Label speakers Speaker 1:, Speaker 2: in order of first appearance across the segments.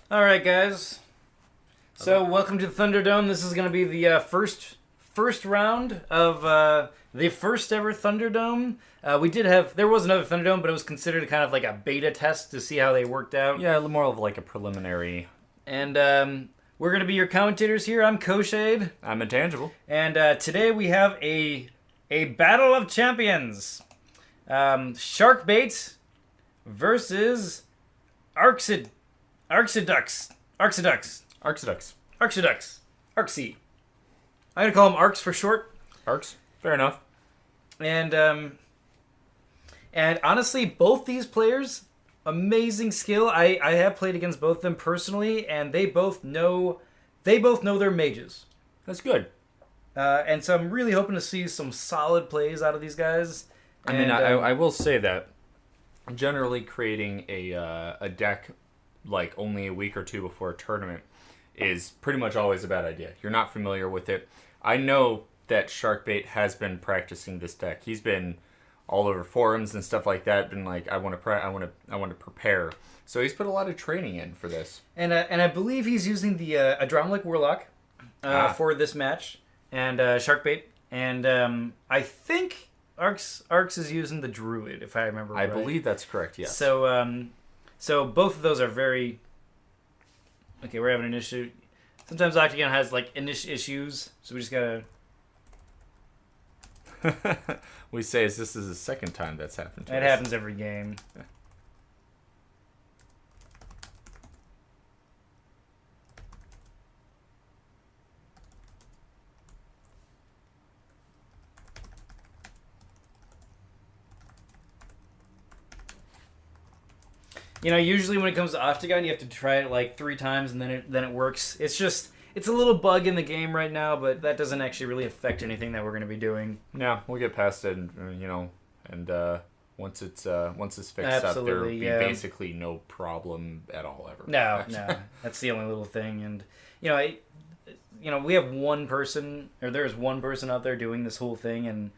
Speaker 1: All right, guys. So, welcome to the Thunderdome. This is going to be the first round of the first ever Thunderdome. There was another Thunderdome, but it was considered kind of like a beta test to see how they worked out.
Speaker 2: Yeah, more of like a preliminary.
Speaker 1: And we're going to be your commentators here. I'm Koshade.
Speaker 2: I'm Intangible.
Speaker 1: And today we have a battle of champions. Sharkbait versus Arxiducs.
Speaker 2: Arxiducs.
Speaker 1: Arxi. I'm going to call them Arcs for short.
Speaker 2: Arcs. Fair enough.
Speaker 1: And honestly, both these players, amazing skill. I have played against both of them personally, and they both know their mages.
Speaker 2: That's good.
Speaker 1: And so I'm really hoping to see some solid plays out of these guys.
Speaker 2: I will say that generally creating a deck like only a week or two before a tournament is pretty much always a bad idea. You're not familiar with it. I know that Sharkbait has been practicing this deck. He's been all over forums and stuff like that. Been like, I want to prepare. So he's put a lot of training in for this.
Speaker 1: And I believe he's using the Adramalik Warlock for this match, and Sharkbait, and I think Arx is using the Druid, if I remember right.
Speaker 2: I believe that's correct. Yes.
Speaker 1: So both of those are very... Okay, we're having an issue. Sometimes Octagon has, like, issues, so we just gotta...
Speaker 2: We say this is the second time that's happened to us.
Speaker 1: It happens every game. You know, usually when it comes to Octagon, you have to try it like 3 times and then it works. It's a little bug in the game right now, but that doesn't actually really affect anything that we're going to be doing.
Speaker 2: Yeah, we'll get past it, and once it's fixed
Speaker 1: Absolutely,
Speaker 2: up, there'll be basically no problem at all ever.
Speaker 1: No, that's the only little thing. And we have one person, or there's one person out there doing this whole thing and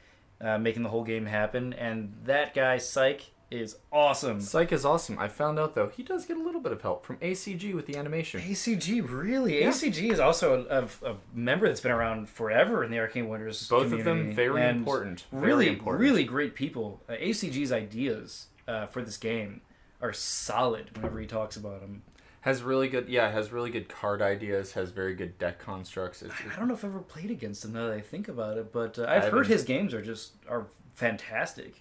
Speaker 1: making the whole game happen, and that guy, Psych, is awesome.
Speaker 2: Psych is awesome. I found out, though, he does get a little bit of help from ACG with the animation.
Speaker 1: ACG, really? Yeah. ACG is also a member that's been around forever in the Arcane Wonders
Speaker 2: Both
Speaker 1: community.
Speaker 2: of them very important.
Speaker 1: Really great people. ACG's ideas for this game are solid whenever he talks about them.
Speaker 2: Has really good card ideas, has very good deck constructs.
Speaker 1: I don't know if I've ever played against him now that I think about it, but I've heard his games are fantastic.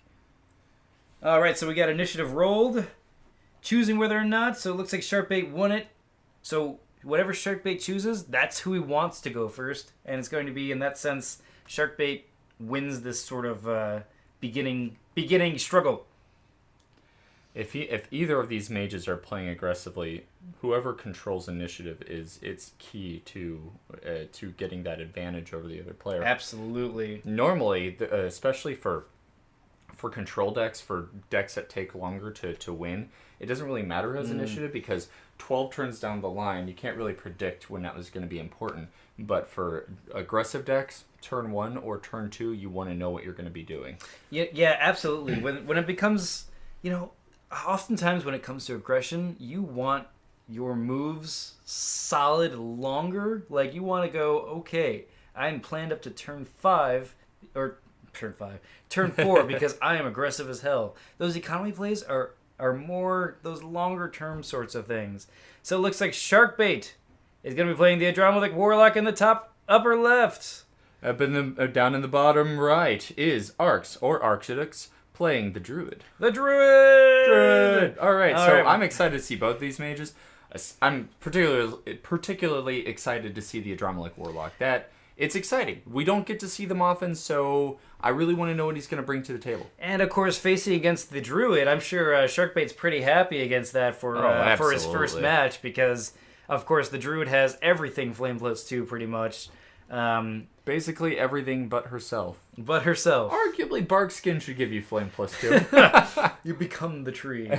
Speaker 1: All right, so we got initiative rolled, choosing whether or not. So it looks like Sharkbait won it. So whatever Sharkbait chooses, that's who he wants to go first, and it's going to be in that sense Sharkbait wins this sort of beginning struggle.
Speaker 2: If either of these mages are playing aggressively, whoever controls initiative it's key to getting that advantage over the other player.
Speaker 1: Absolutely.
Speaker 2: Normally, especially for control decks, for decks that take longer to win, it doesn't really matter who has initiative because 12 turns down the line, you can't really predict when that was going to be important. But for aggressive decks, turn 1 or turn 2, you want to know what you're going to be doing.
Speaker 1: Yeah, absolutely. When it becomes, oftentimes when it comes to aggression, you want your moves solid longer. Like, you want to go, okay, I'm planned up to turn 5, or turn 4 because I am aggressive as hell. Those economy plays are more those longer term sorts of things. So it looks like Sharkbait is going to be playing the Adramalik Warlock in the top upper left.
Speaker 2: Down in the bottom right is Arx or Arxiducs playing the Druid.
Speaker 1: The Druid!
Speaker 2: All right, I'm excited to see both these mages. I'm particularly excited to see the Adramalik Warlock. It's exciting. We don't get to see them often, so I really want to know what he's going to bring to the table.
Speaker 1: And, of course, facing against the Druid, I'm sure Sharkbait's pretty happy against that for his first match because, of course, the Druid has everything Flame Plus 2 pretty much.
Speaker 2: Basically everything but herself.
Speaker 1: Arguably,
Speaker 2: Barkskin should give you Flame Plus 2.
Speaker 1: You become the tree.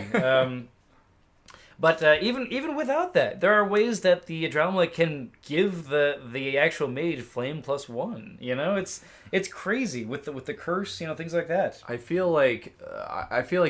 Speaker 1: But even without that, there are ways that the Adrenaline can give the actual mage flame +1. You know, it's crazy with the curse, you know, things like that.
Speaker 2: I feel like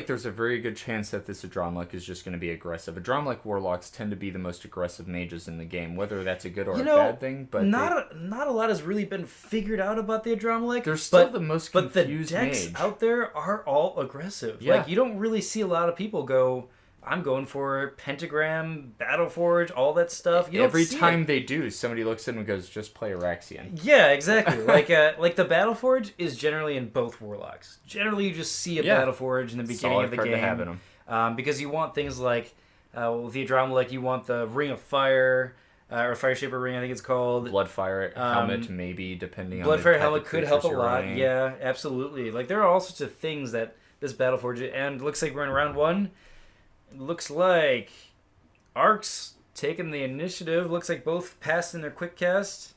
Speaker 2: there's a very good chance that this Adromlech is just going to be aggressive. Adromlech warlocks tend to be the most aggressive mages in the game, whether that's a good or a bad thing. But
Speaker 1: not a lot has really been figured out about the Adromlech.
Speaker 2: They're still the most confused
Speaker 1: but the decks
Speaker 2: mage
Speaker 1: out there are all aggressive.
Speaker 2: Yeah.
Speaker 1: Like, you don't really see a lot of people go, I'm going for Pentagram, Battleforge, all that stuff.
Speaker 2: Every time they do, somebody looks at them and goes, just play Araxian.
Speaker 1: Yeah, exactly. like the Battleforge is generally in both Warlocks. Generally, you just see a Battleforge in the beginning of the game. To have in them. Because you want things like, with the Adrenaline, you want the Ring of Fire, or Fire Shaper Ring, I think it's called.
Speaker 2: Bloodfire helmet, maybe, depending on
Speaker 1: Bloodfire helmet could help a lot. Yeah, absolutely. Like, there are all sorts of things that this Battleforge, and looks like we're in round 1. It looks like Arcs taking the initiative. Looks like both passed in their quick cast.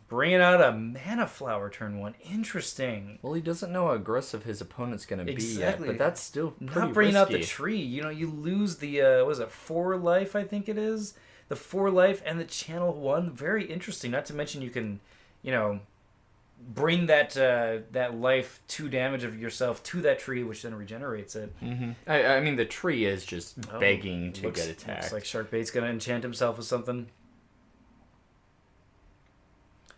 Speaker 1: Bringing out a Mana Flower turn 1. Interesting.
Speaker 2: Well, he doesn't know how aggressive his opponent's going to be yet, but that's still pretty
Speaker 1: Not bringing
Speaker 2: risky.
Speaker 1: out the tree. You know, you lose the, 4 life, I think it is? The 4 life and the channel 1. Very interesting. Not to mention you can, you know, bring that life 2 damage of yourself to that tree, which then regenerates it.
Speaker 2: Mm-hmm. I mean, the tree is just begging to get attacked.
Speaker 1: Looks like Sharkbait's gonna enchant himself with something,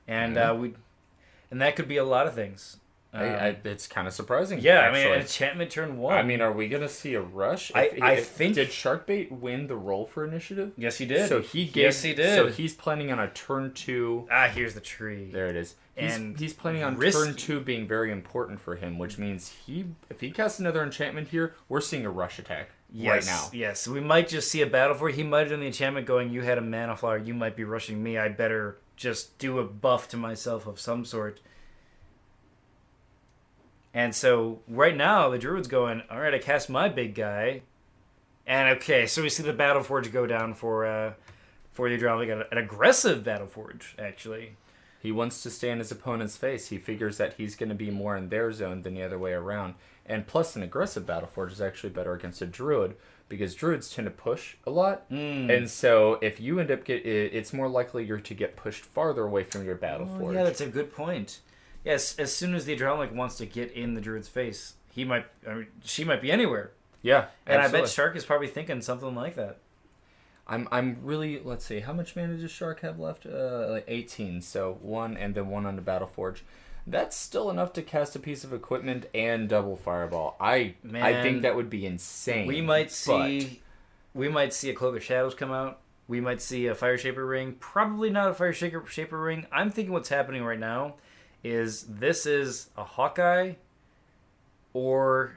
Speaker 1: and and that could be a lot of things.
Speaker 2: It's kind of surprising.
Speaker 1: Yeah,
Speaker 2: actually.
Speaker 1: I mean, enchantment turn 1.
Speaker 2: I mean, are we gonna see a rush?
Speaker 1: I think
Speaker 2: did Sharkbait win the roll for initiative?
Speaker 1: Yes, he did.
Speaker 2: So he did. So he's planning on a turn 2.
Speaker 1: Here's the tree.
Speaker 2: There it is. He's planning on
Speaker 1: risky.
Speaker 2: turn 2 being very important for him, which means if he casts another enchantment here, we're seeing a rush attack right now.
Speaker 1: Yes, we might just see a battle for it. He might have done the enchantment going, you had a Mana Flower, you might be rushing me, I better just do a buff to myself of some sort. And so right now the Druid's going, alright, I cast my big guy. And okay, so we see the Battleforge go down for the Adrenaline. An aggressive Battleforge, actually.
Speaker 2: He wants to stay in his opponent's face. He figures that he's going to be more in their zone than the other way around. And plus, an aggressive Battleforge is actually better against a Druid, because Druids tend to push a lot. And so if you end up it's more likely you're to get pushed farther away from your Battleforge.
Speaker 1: Oh, yeah, that's a good point. Yes, as soon as the Adrenaline wants to get in the Druid's face, she might be anywhere.
Speaker 2: Yeah,
Speaker 1: and
Speaker 2: absolutely.
Speaker 1: I bet Shark is probably thinking something like that.
Speaker 2: I'm really, let's see, how much mana does Shark have left? Like 18, so 1 and then 1 on the Battleforge. That's still enough to cast a piece of equipment and double Fireball. I think that would be insane.
Speaker 1: We might see a Cloak of Shadows come out. We might see a Fire Shaper Ring. Probably not a Fire Shaper Ring. I'm thinking what's happening right now is this is a Hawkeye or...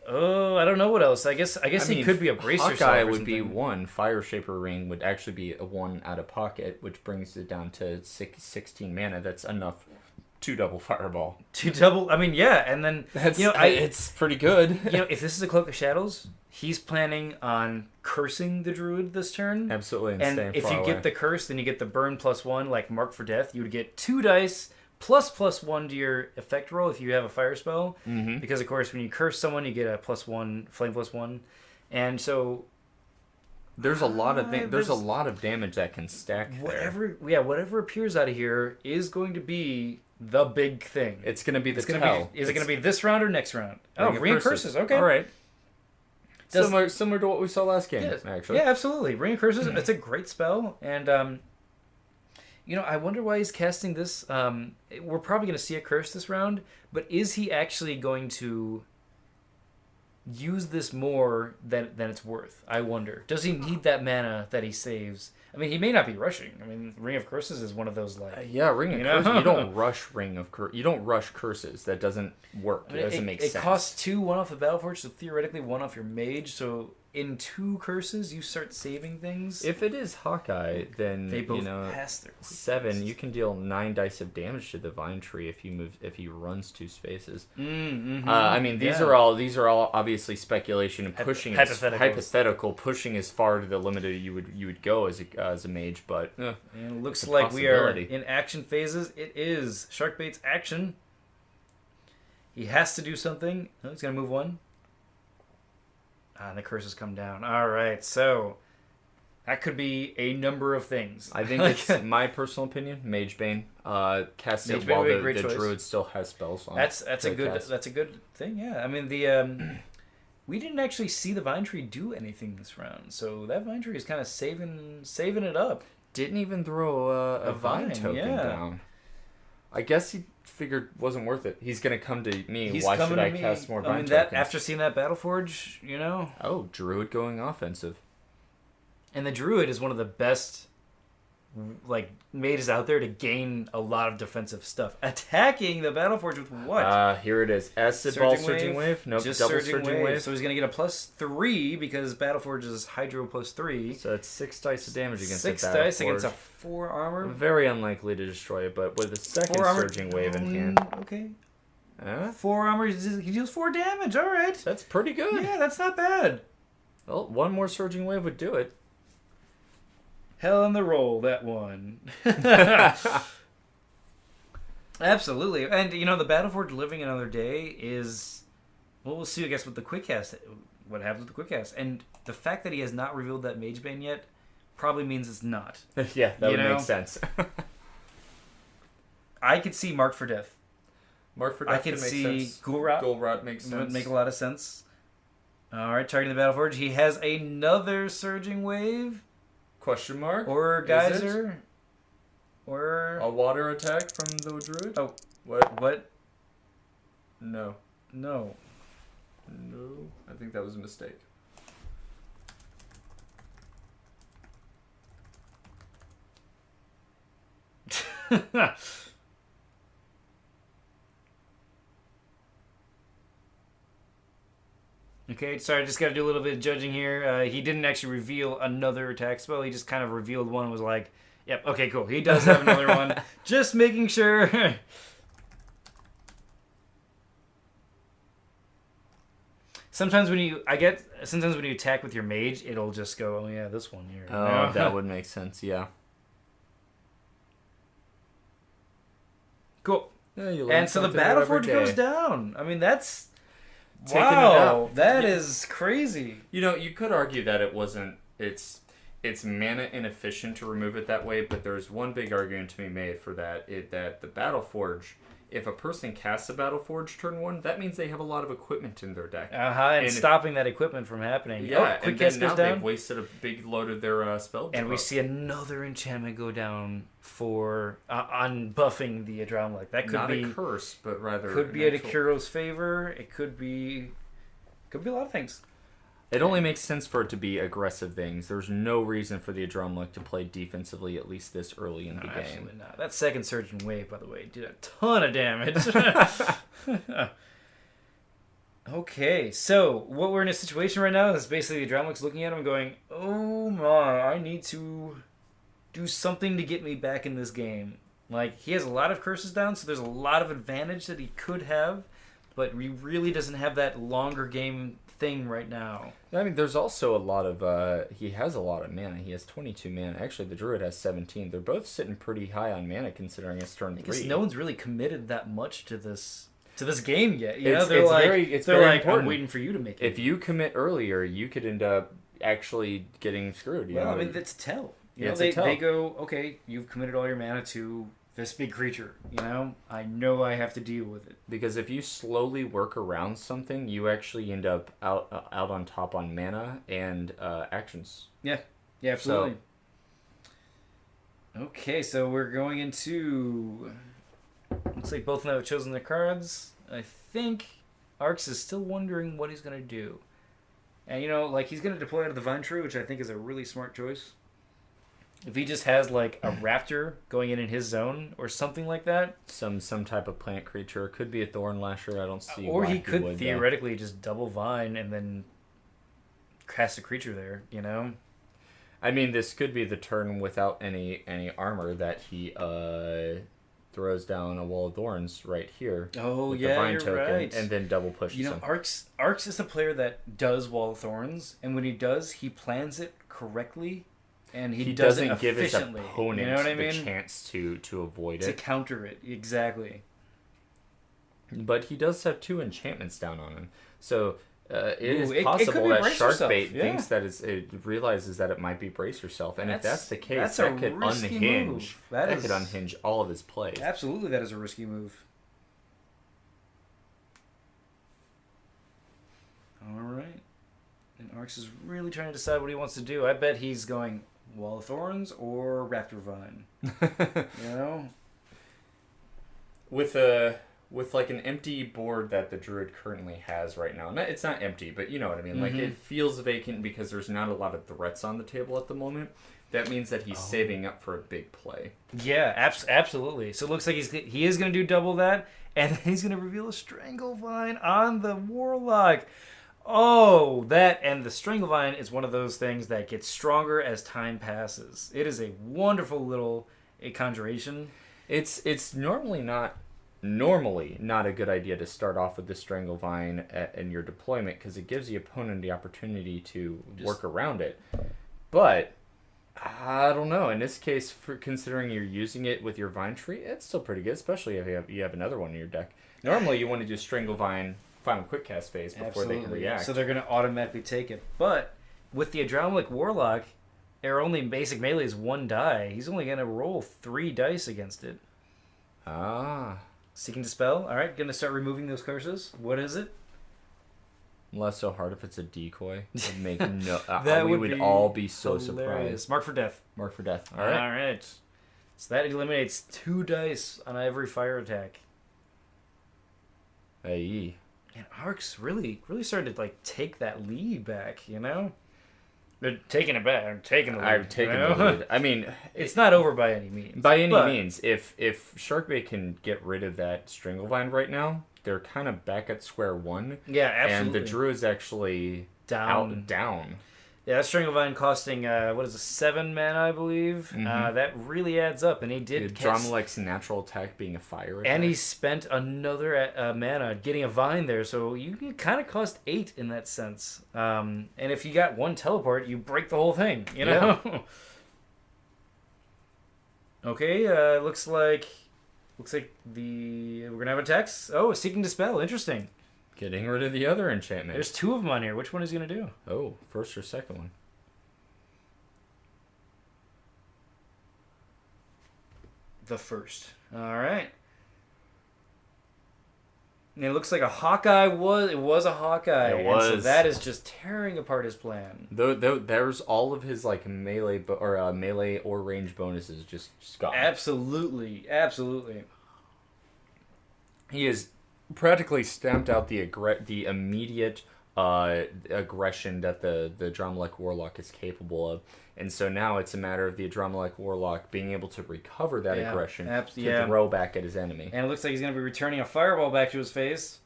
Speaker 1: Oh, I don't know what else. I guess he could be a Bracer.
Speaker 2: Hawkeye would be 1. Fire Shaper Ring would actually be a 1 out of pocket, which brings it down to 16 mana. That's enough to double Fireball.
Speaker 1: I mean, yeah, and then
Speaker 2: it's pretty good.
Speaker 1: If this is a Cloak of Shadows, he's planning on cursing the Druid this turn.
Speaker 2: Absolutely,
Speaker 1: and if you get the curse, then you get the burn +1, like Mark for Death. You would get 2 dice. +1 to your effect roll if you have a fire spell, because of course when you curse someone you get a +1 flame +1, and so
Speaker 2: there's a lot of damage that can stack.
Speaker 1: Whatever appears out of here is going to be the big thing.
Speaker 2: It's going to be
Speaker 1: is it going to be this round or next round? Ring of Curses. Okay,
Speaker 2: all right. Similar to what we saw last game, actually.
Speaker 1: Yeah, absolutely. Ring of Curses. It's a great spell, and I wonder why he's casting this. We're probably going to see a curse this round, but is he actually going to use this more than it's worth? I wonder. Does he need that mana that he saves? I mean, he may not be rushing. I mean, Ring of Curses is one of those
Speaker 2: Ring of Curses. You don't rush You don't rush curses. That doesn't work. It doesn't make sense.
Speaker 1: It costs 2, 1 off the Battleforge, so theoretically 1 off your mage. So in 2 curses, you start saving things.
Speaker 2: If it is Hawkeye, then
Speaker 1: they both pass their
Speaker 2: 7. You can deal 9 dice of damage to the Vine Tree if he runs 2 spaces. I mean, these are all obviously speculation and pushing hypothetical, pushing as far to the limit that you would go as a mage. But
Speaker 1: and it looks like we are in action phases. It is Sharkbait's action. He has to do something. Oh, he's gonna move 1. And the curses come down. All right, so that could be a number of things.
Speaker 2: I think it's my personal opinion. Mage Bane, cast it while the druid still has spells on.
Speaker 1: That's a good thing. Yeah, I mean the we didn't actually see the Vine Tree do anything this round, so that Vine Tree is kind of saving it up.
Speaker 2: Didn't even throw a vine token down. I guess he figured wasn't worth it. He's gonna come to me. Why should I cast more vine tokens?
Speaker 1: After seeing that Battleforge,
Speaker 2: Oh, druid going offensive.
Speaker 1: And the druid is one of the best mages out there to gain a lot of defensive stuff. Attacking the Battleforge with what?
Speaker 2: Here it is. Acid Ball Surging Wave. Nope,
Speaker 1: just
Speaker 2: double Surging Wave.
Speaker 1: So he's going to get a +3 because Battleforge is Hydro +3.
Speaker 2: So it's 6 dice of damage against
Speaker 1: 6
Speaker 2: the Battleforge. 6
Speaker 1: dice against a 4 armor.
Speaker 2: Very unlikely to destroy it, but with a second Surging Wave in hand.
Speaker 1: Okay. 4 armor, he deals 4 damage. All right.
Speaker 2: That's pretty good.
Speaker 1: Yeah, that's not bad.
Speaker 2: Well, one more Surging Wave would do it.
Speaker 1: Hell in the roll, that one. Absolutely. And, the Battleforge living another day is... Well, we'll see, I guess, with the Quick Cast. What happens with the Quick Cast. And the fact that he has not revealed that Mage Bane yet probably means it's not.
Speaker 2: Yeah, that would make sense.
Speaker 1: I could see Marked for Death.
Speaker 2: Marked for Death
Speaker 1: I could see Ghoul-Rot.
Speaker 2: Ghoul-Rot makes sense.
Speaker 1: Would make a lot of sense. All right, targeting the Battleforge. He has another Surging Wave.
Speaker 2: Question mark?
Speaker 1: Or Geyser. Or...
Speaker 2: A water attack from the druid?
Speaker 1: Oh.
Speaker 2: What? No. I think that was a mistake.
Speaker 1: Okay, sorry, I just got to do a little bit of judging here. He didn't actually reveal another attack spell. He just kind of revealed one and was like, yep, okay, cool. He does have another one. Just making sure. Sometimes when you attack with your mage, it'll just go, oh yeah, this one here.
Speaker 2: Oh, that would make sense, yeah.
Speaker 1: Cool.
Speaker 2: Yeah,
Speaker 1: and so the Battleforge goes down. I mean, that's...
Speaker 2: Taking
Speaker 1: wow, that is crazy.
Speaker 2: You could argue that it wasn't... It's mana inefficient to remove it that way, but there's one big argument to be made for that, that the Battleforge... If a person casts a Battleforge turn 1, that means they have a lot of equipment in their deck.
Speaker 1: And stopping that equipment from happening.
Speaker 2: Yeah, Quick Cast goes down. They've wasted a big load of their spell.
Speaker 1: And we see another enchantment go down for unbuffing the Adrenaline. That could
Speaker 2: not
Speaker 1: be
Speaker 2: a curse, but rather
Speaker 1: could be at Akuro's favor. It could be a lot of things.
Speaker 2: It only makes sense for it to be aggressive things. There's no reason for the Adrenaline to play defensively, at least this early in the game.
Speaker 1: Absolutely not. That second Surging Wave, by the way, did a ton of damage. Okay, so what we're in a situation right now is basically the Adrenaline's looking at him and going, oh my, I need to do something to get me back in this game. Like, he has a lot of curses down, so there's a lot of advantage that he could have, but he really doesn't have that longer game thing right now.
Speaker 2: I mean, there's also a lot of he has a lot of mana. He has 22 mana. Actually, the druid has 17. They're both sitting pretty high on mana considering it's turn 3.
Speaker 1: Because no one's really committed that much to this game yet.
Speaker 2: It's
Speaker 1: very
Speaker 2: important.
Speaker 1: I'm waiting for you to make it.
Speaker 2: If you commit earlier, you could end up actually getting screwed.
Speaker 1: Well, I mean, that's tell. They go, okay, you've committed all your mana to this big creature, I know I have to deal with it.
Speaker 2: Because if you slowly work around something, you actually end up out on top on mana and actions.
Speaker 1: Yeah, absolutely. Okay, so we're going into... Looks like both of them have chosen their cards. I think Arx is still wondering what he's going to do. And, he's going to deploy out of the Vine Tree, which I think is a really smart choice. If he just has, a raptor going in his zone or something like that.
Speaker 2: Some type of plant creature. Could be a Thorn Lasher. I don't see
Speaker 1: or
Speaker 2: why
Speaker 1: he could theoretically just double Vine and then cast a creature there,
Speaker 2: I mean, this could be the turn without any armor that he throws down a Wall of Thorns right here.
Speaker 1: Oh,
Speaker 2: with
Speaker 1: yeah,
Speaker 2: the Vine
Speaker 1: you're
Speaker 2: token,
Speaker 1: right.
Speaker 2: And then double pushes him.
Speaker 1: Arx is the player that does Wall of Thorns, and when he does, he plans it correctly. And he
Speaker 2: doesn't give his
Speaker 1: efficiently.
Speaker 2: opponent the chance to avoid it.
Speaker 1: To counter it, exactly.
Speaker 2: But he does have 2 enchantments down on him. So It
Speaker 1: Ooh,
Speaker 2: is possible
Speaker 1: it could be
Speaker 2: that
Speaker 1: brace yourself,
Speaker 2: Sharkbait
Speaker 1: yeah.
Speaker 2: thinks that it realizes that it might be brace yourself, and if that's the case,
Speaker 1: that's
Speaker 2: that
Speaker 1: a
Speaker 2: could
Speaker 1: risky
Speaker 2: unhinge.
Speaker 1: move.
Speaker 2: That could unhinge all of his plays.
Speaker 1: Absolutely, that is a risky move. All right. And Arx is really trying to decide what he wants to do. I bet he's going Wall of Thorns or Raptor Vine. You know?
Speaker 2: With like an empty board that the druid currently has right now. It's not empty, but you know what I mean. Like it feels vacant because there's not a lot of threats on the table at the moment. That means that he's saving up for a big play.
Speaker 1: Yeah, absolutely. So it looks like he is going to do double that, and then he's going to reveal a Stranglevine on the Warlock. Oh, that and the Stranglevine is one of those things that gets stronger as time passes. It is a wonderful little conjuration.
Speaker 2: It's normally not a good idea to start off with the Stranglevine in your deployment because it gives the opponent the opportunity to work around it. But I don't know. In this case, considering you're using it with your Vine Tree, it's still pretty good, especially if you have another one in your deck. Normally, you want to do Stranglevine final quick cast phase before they can react.
Speaker 1: So they're going to automatically take it. But with the Adrenaline Warlock, our only basic melee is 1 die. He's only going to roll 3 dice against it.
Speaker 2: Ah.
Speaker 1: Seeking Dispel. All right, going to start removing those curses. What is it?
Speaker 2: Less so hard if it's a decoy. It'd make we would
Speaker 1: be
Speaker 2: all be so
Speaker 1: hilarious.
Speaker 2: surprised.
Speaker 1: Mark for death.
Speaker 2: Mark for death. All right.
Speaker 1: All right. So that eliminates 2 dice on every fire attack.
Speaker 2: Hey.
Speaker 1: And Arx really started to like take that lead back, you know? They're taking it back. I'm taking the lead.
Speaker 2: I've taken the lead. I mean,
Speaker 1: it's not over by any means.
Speaker 2: By any means, if Sharkbait can get rid of that Stranglevine right now, they're kind of back at square one.
Speaker 1: Yeah, absolutely.
Speaker 2: And the Druid's actually down.
Speaker 1: Yeah, that Stranglevine costing, 7 mana, I believe.
Speaker 2: Mm-hmm.
Speaker 1: That really adds up, and he did...
Speaker 2: Dromalek's natural attack being a fire attack.
Speaker 1: And he spent another mana getting a Vine there, so you can kind of cost 8 in that sense. And if you got 1 teleport, you break the whole thing, you know? Yeah. Okay, looks like we're going to have a text. Oh, Seeking Dispel, interesting.
Speaker 2: Getting rid of the other enchantment.
Speaker 1: There's 2 of them on here. Which one is he going to do?
Speaker 2: Oh, first or second one?
Speaker 1: The first. All right. And it looks like a Hawkeye It was a Hawkeye.
Speaker 2: It was.
Speaker 1: And so that is just tearing apart his plan.
Speaker 2: Though there's all of his like melee or range bonuses just gone.
Speaker 1: Absolutely.
Speaker 2: He is practically stamped out the immediate aggression that the Dromalek Warlock is capable of, and so now it's a matter of the Dromalek Warlock being able to recover that aggression to throw back at his enemy.
Speaker 1: And it looks like he's going to be returning a fireball back to his face.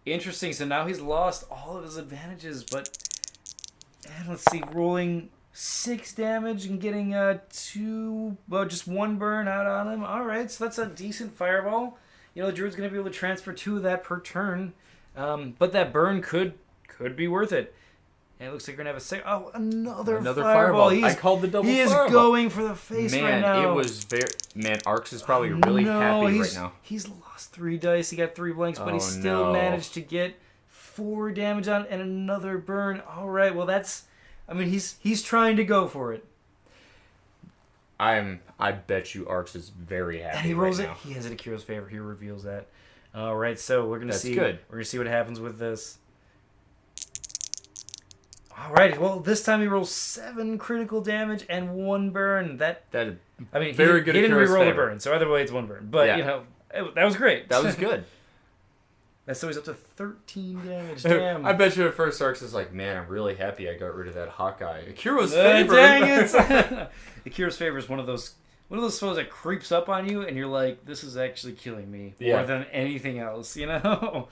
Speaker 1: Interesting. So now he's lost all of his advantages, but let's see, rolling 6 damage and getting just 1 burn out on him. All right, so that's a decent fireball. You know, the Druid's going to be able to transfer 2 of that per turn. But that burn could be worth it. And it looks like we're going to have another fireball.
Speaker 2: I called the double fireball.
Speaker 1: He is going for the face right now.
Speaker 2: It was Arx is probably really happy right now.
Speaker 1: He's lost 3 dice. He got 3 blanks, but he still managed to get 4 damage on and another burn. All right, well he's trying to go for it.
Speaker 2: I bet you Arx is very happy.
Speaker 1: And he rolls
Speaker 2: right now.
Speaker 1: He has it Akira's favor. He reveals that. All right, so we're gonna see. Good. We're gonna see what happens with this. All right. Well, this time he rolls 7 critical damage and 1 burn. He didn't re-roll the burn, so either way it's 1 burn. But that was great.
Speaker 2: That was good.
Speaker 1: So he's up to 13 damage. Damn.
Speaker 2: I bet you at first Arx is like, man, I'm really happy I got rid of that Hawkeye. Akira's favor.
Speaker 1: Dang it! Akira's favor is one of those spells that creeps up on you, and you're like, this is actually killing me more than anything else, you know?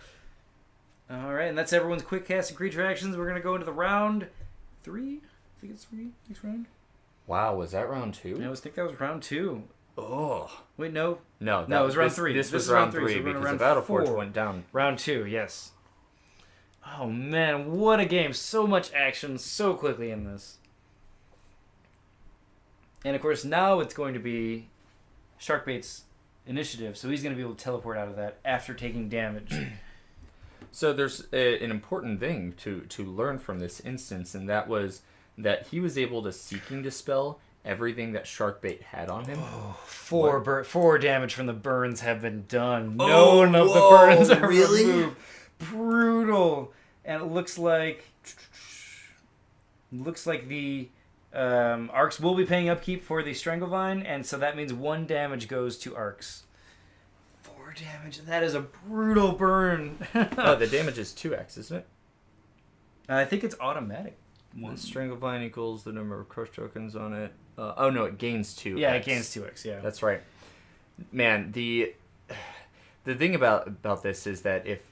Speaker 1: All right, and that's everyone's quick cast and creature actions. We're going to go into the round 3. I think it's 3 next round.
Speaker 2: Wow, was that round 2?
Speaker 1: I think that was round 2.
Speaker 2: Oh.
Speaker 1: Wait, no.
Speaker 2: No,
Speaker 1: it was round 3.
Speaker 2: This was round 3
Speaker 1: so
Speaker 2: because
Speaker 1: round
Speaker 2: the Battle
Speaker 1: 4.
Speaker 2: Forge went down.
Speaker 1: Round 2, yes. Oh, man, what a game. So much action so quickly in this. And, of course, now it's going to be Sharkbait's initiative, so he's going to be able to teleport out of that after taking damage.
Speaker 2: So there's an important thing to learn from this instance, and that was that he was able to Seeking Dispel everything that Sharkbait had on him.
Speaker 1: Oh, 4 damage from the burns have been done. None of the burns are removed. Brutal. And it looks like the Arcs will be paying upkeep for the Stranglevine, and so that means 1 damage goes to Arcs. 4 damage. That is a brutal burn.
Speaker 2: Oh, the damage is 2x, isn't it?
Speaker 1: I think it's automatic.
Speaker 2: The Stranglevine equals the number of crush tokens on it. Oh no, it gains 2x.
Speaker 1: Yeah, it gains 2x. Yeah,
Speaker 2: that's right. Man, the thing about this is that if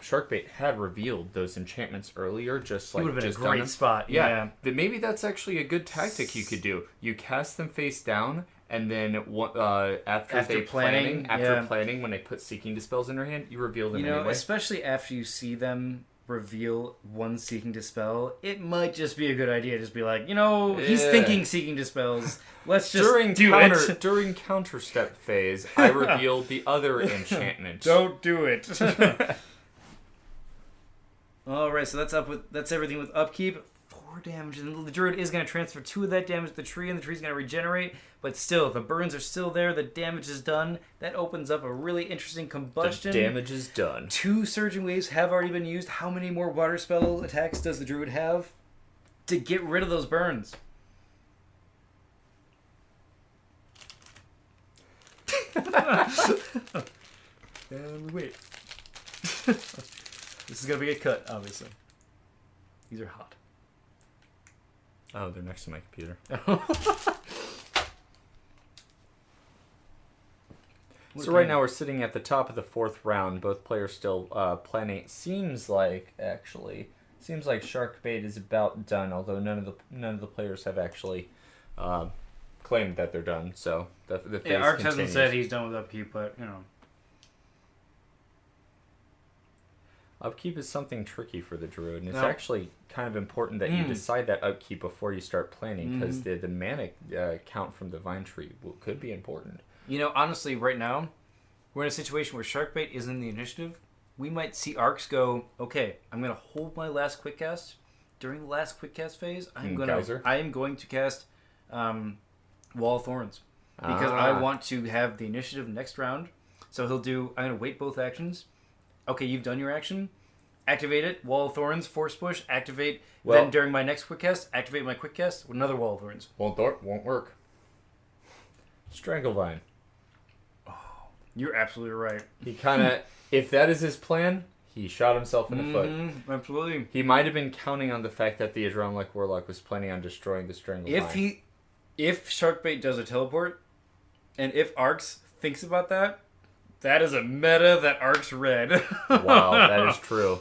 Speaker 2: Sharkbait had revealed those enchantments earlier, just like
Speaker 1: it would have been
Speaker 2: just
Speaker 1: a great spot. Yeah,
Speaker 2: then maybe that's actually a good tactic you could do. You cast them face down, and then after planning, when they put Seeking Dispels in their hand, you reveal them anyway.
Speaker 1: Especially after you see them reveal 1 Seeking Dispel, it might just be a good idea to just be like, he's thinking Seeking Dispels. Let's just it.
Speaker 2: During counter step phase, I revealed the other enchantment.
Speaker 1: Don't do it. All right, so that's everything with upkeep. 4 damage, and the druid is going to transfer 2 of that damage to the tree, and the tree's going to regenerate. But still, the burns are still there. The damage is done. That opens up a really interesting combustion.
Speaker 2: The damage is done.
Speaker 1: 2 surging waves have already been used. How many more water spell attacks does the druid have to get rid of those burns? And wait. This is going to be a cut, obviously. These are hot.
Speaker 2: Oh, they're next to my computer. So right now we're sitting at the top of the 4th round. Both players still planning. Seems like Sharkbait is about done. Although none of the players have actually claimed that they're done. So the phase
Speaker 1: Arx
Speaker 2: continues.
Speaker 1: hasn't said he's done with upkeep, but
Speaker 2: Upkeep is something tricky for the druid, and it's actually kind of important that you decide that upkeep before you start planning, because the mana count from the vine tree could be important.
Speaker 1: Honestly, right now, we're in a situation where Sharkbait is in the initiative. We might see Arcs go, okay, I'm going to hold my last quick cast. During the last quick cast phase, I am going to cast Wall of Thorns, because I want to have the initiative next round. So I'm going to wait both actions. Okay, you've done your action. Activate it. Wall of Thorns. Force push. Activate. Then during my next quick cast, activate my quick cast with another Wall of Thorns.
Speaker 2: Won't work. Stranglevine.
Speaker 1: Oh, you're absolutely right.
Speaker 2: He kind of, if that is his plan, he shot himself in the foot.
Speaker 1: Absolutely.
Speaker 2: He might have been counting on the fact that the Adrenaline Warlock was planning on destroying the Stranglevine.
Speaker 1: If Sharkbait does a teleport, and if Arcs thinks about that, that is a meta that Arcs read.
Speaker 2: Wow, that is true.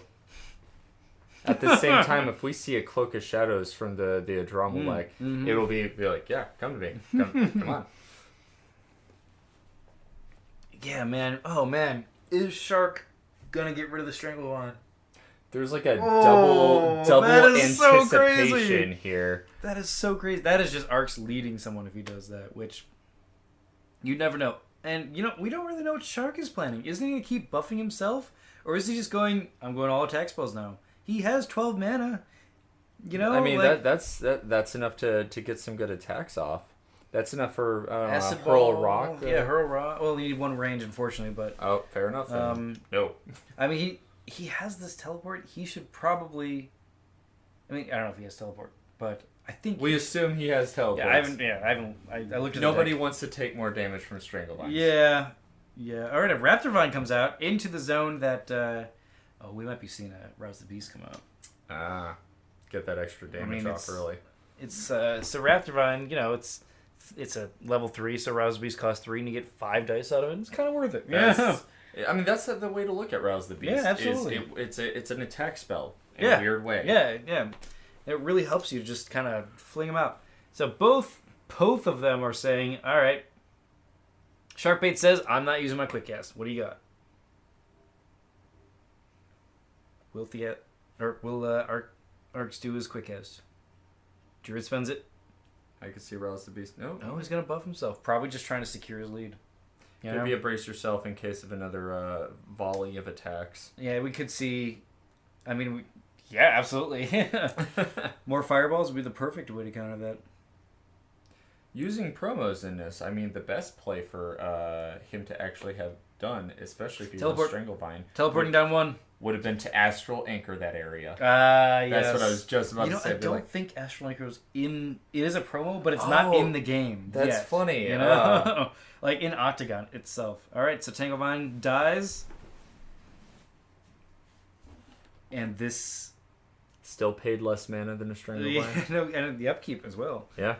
Speaker 2: At the same time, if we see a Cloak of Shadows from the Adrenaline, it will be like, yeah, come to me. Come on.
Speaker 1: Yeah, man. Oh, man. Is Shark gonna get rid of the Stranglevine?
Speaker 2: There's like a double anticipation here.
Speaker 1: That is so crazy. That is just Arcs leading someone if he does that, which you never know. And, we don't really know what Shark is planning. Isn't he going to keep buffing himself? Or is he just going, I'm going all attack spells now? He has 12 mana.
Speaker 2: I mean, that's enough to get some good attacks off. That's enough for Hurl Rock.
Speaker 1: Yeah, Hurl Rock. Well, you need 1 range, unfortunately, but...
Speaker 2: Oh, fair enough. No.
Speaker 1: I mean, he has this teleport. He should probably... I don't know if he has teleport, but... I think
Speaker 2: we assume he has teleport.
Speaker 1: Yeah, I haven't. I looked at
Speaker 2: Nobody wants to take more damage from Stranglevine.
Speaker 1: Yeah. All right, if Raptor Vine comes out into the zone that, we might be seeing a Rouse the Beast come out.
Speaker 2: Get that extra damage off early.
Speaker 1: It's so Raptor Vine. It's a level 3, so Rouse the Beast costs 3, and you get 5 dice out of it. It's kind of worth it.
Speaker 2: Yeah. I mean, that's the way to look at Rouse the Beast.
Speaker 1: Yeah, absolutely.
Speaker 2: It's an attack spell in a weird way.
Speaker 1: Yeah. It really helps you to just kind of fling them out. So both of them are saying, all right, Sharkbait says, I'm not using my quick cast. What do you got? Will Arcs do his quick cast? Druid spends it.
Speaker 2: I could see Rouse the Beast. No,
Speaker 1: he's going to buff himself. Probably just trying to secure his lead. You know?
Speaker 2: Maybe brace yourself in case of another volley of attacks.
Speaker 1: Yeah, we could see. I mean, yeah, absolutely. More fireballs would be the perfect way to counter that.
Speaker 2: Using promos in this, I mean, the best play for him to actually have done, especially if he's on Stranglevine.
Speaker 1: Teleporting down one.
Speaker 2: Would have been to Astral Anchor that area.
Speaker 1: Yes.
Speaker 2: That's what I was just about to say.
Speaker 1: I don't think Astral Anchor is in... It is a promo, but it's not in the game.
Speaker 2: That's funny.
Speaker 1: You know? Like in Octagon itself. Alright, so Tanglevine dies. And this...
Speaker 2: Still paid less mana than a Stranglevine.
Speaker 1: And the upkeep as well.
Speaker 2: Yeah.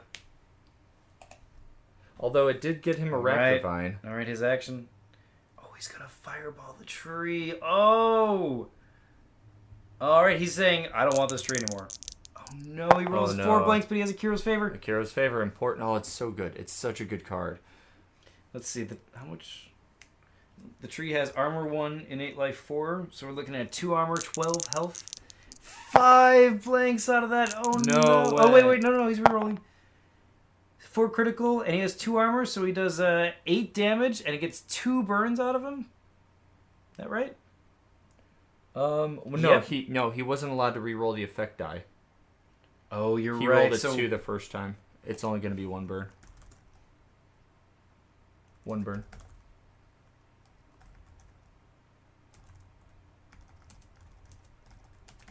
Speaker 2: Although it did get him a Raptor-Vine.
Speaker 1: Alright, his action... He's gonna fireball the tree. Oh! Alright, he's saying, I don't want this tree anymore. Oh no, he rolls 4 blanks, but he has Akiro's Favor.
Speaker 2: Akiro's Favor, important. Oh, it's so good. It's such a good card.
Speaker 1: Let's see, how much... The tree has Armor 1, Innate Life 4, so we're looking at 2 armor, 12 health. 5 blanks out of that. Oh no.
Speaker 2: Way.
Speaker 1: Oh, wait, no, he's rerolling. 4 critical, and he has 2 armor, so he does 8 damage, and it gets 2 burns out of him. Is that right?
Speaker 2: He wasn't allowed to re-roll the effect die.
Speaker 1: Oh, you're right.
Speaker 2: He rolled a 2 the first time. It's only going to be 1 burn. 1 burn.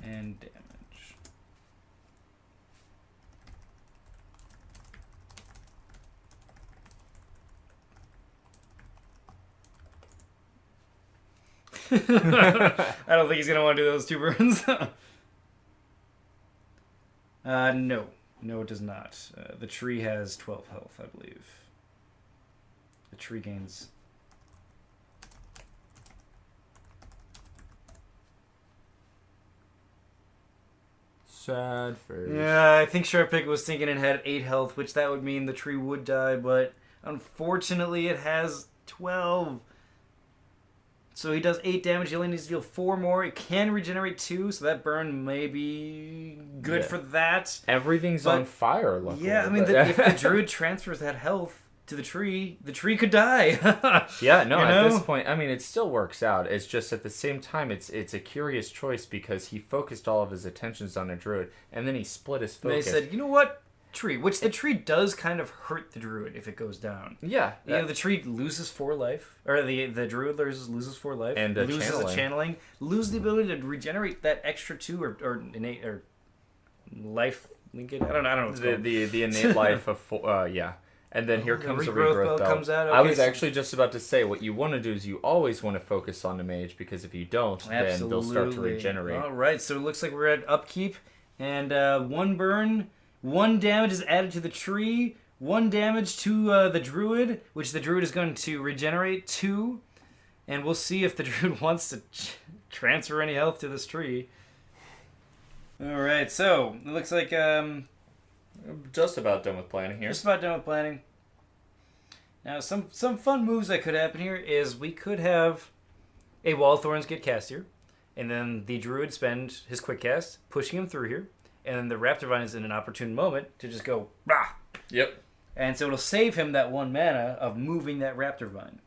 Speaker 1: And damage. I don't think he's going to want to do those 2 burns. No. No, it does not. The tree has 12 health, I believe. The tree gains...
Speaker 2: Sad face.
Speaker 1: Yeah, I think Sharpick was thinking it had 8 health, which that would mean the tree would die, but unfortunately it has 12. So he does 8 damage, he only needs to deal 4 more. It can regenerate 2, so that burn may be good for that.
Speaker 2: Everything's on fire, luckily.
Speaker 1: Yeah, I mean, if the druid transfers that health to the tree could die.
Speaker 2: Yeah, no, at this point, I mean, it still works out. It's just at the same time, it's a curious choice because he focused all of his attentions on a druid, and then he split his focus.
Speaker 1: And they said, you know what? Tree, which the tree does kind of hurt the druid if it goes down.
Speaker 2: Yeah.
Speaker 1: You know, the tree loses 4 life, or the druid loses 4 life,
Speaker 2: and
Speaker 1: loses a channeling, loses the ability to regenerate that extra 2 or innate or life. I don't know what's called.
Speaker 2: The innate life of 4, yeah. And then here comes the regrowth bell.
Speaker 1: Comes out. Okay,
Speaker 2: I was actually just about to say, what you want to do is you always want to focus on the mage, because if you don't, then they'll start to regenerate.
Speaker 1: All right, so it looks like we're at upkeep, and 1 burn. 1 damage is added to the tree, 1 damage to the druid, which the druid is going to regenerate 2, and we'll see if the druid wants to transfer any health to this tree. Alright, so, it looks like... I'm
Speaker 2: just about done with planning here.
Speaker 1: Just about done with planning. Now, some fun moves that could happen here is we could have a Wall of Thorns get cast here, and then the druid spend his quick cast, pushing him through here, and then the Raptor-Vine is in an opportune moment to just go, rah!
Speaker 2: Yep.
Speaker 1: And so it'll save him that 1 mana of moving that Raptor-Vine.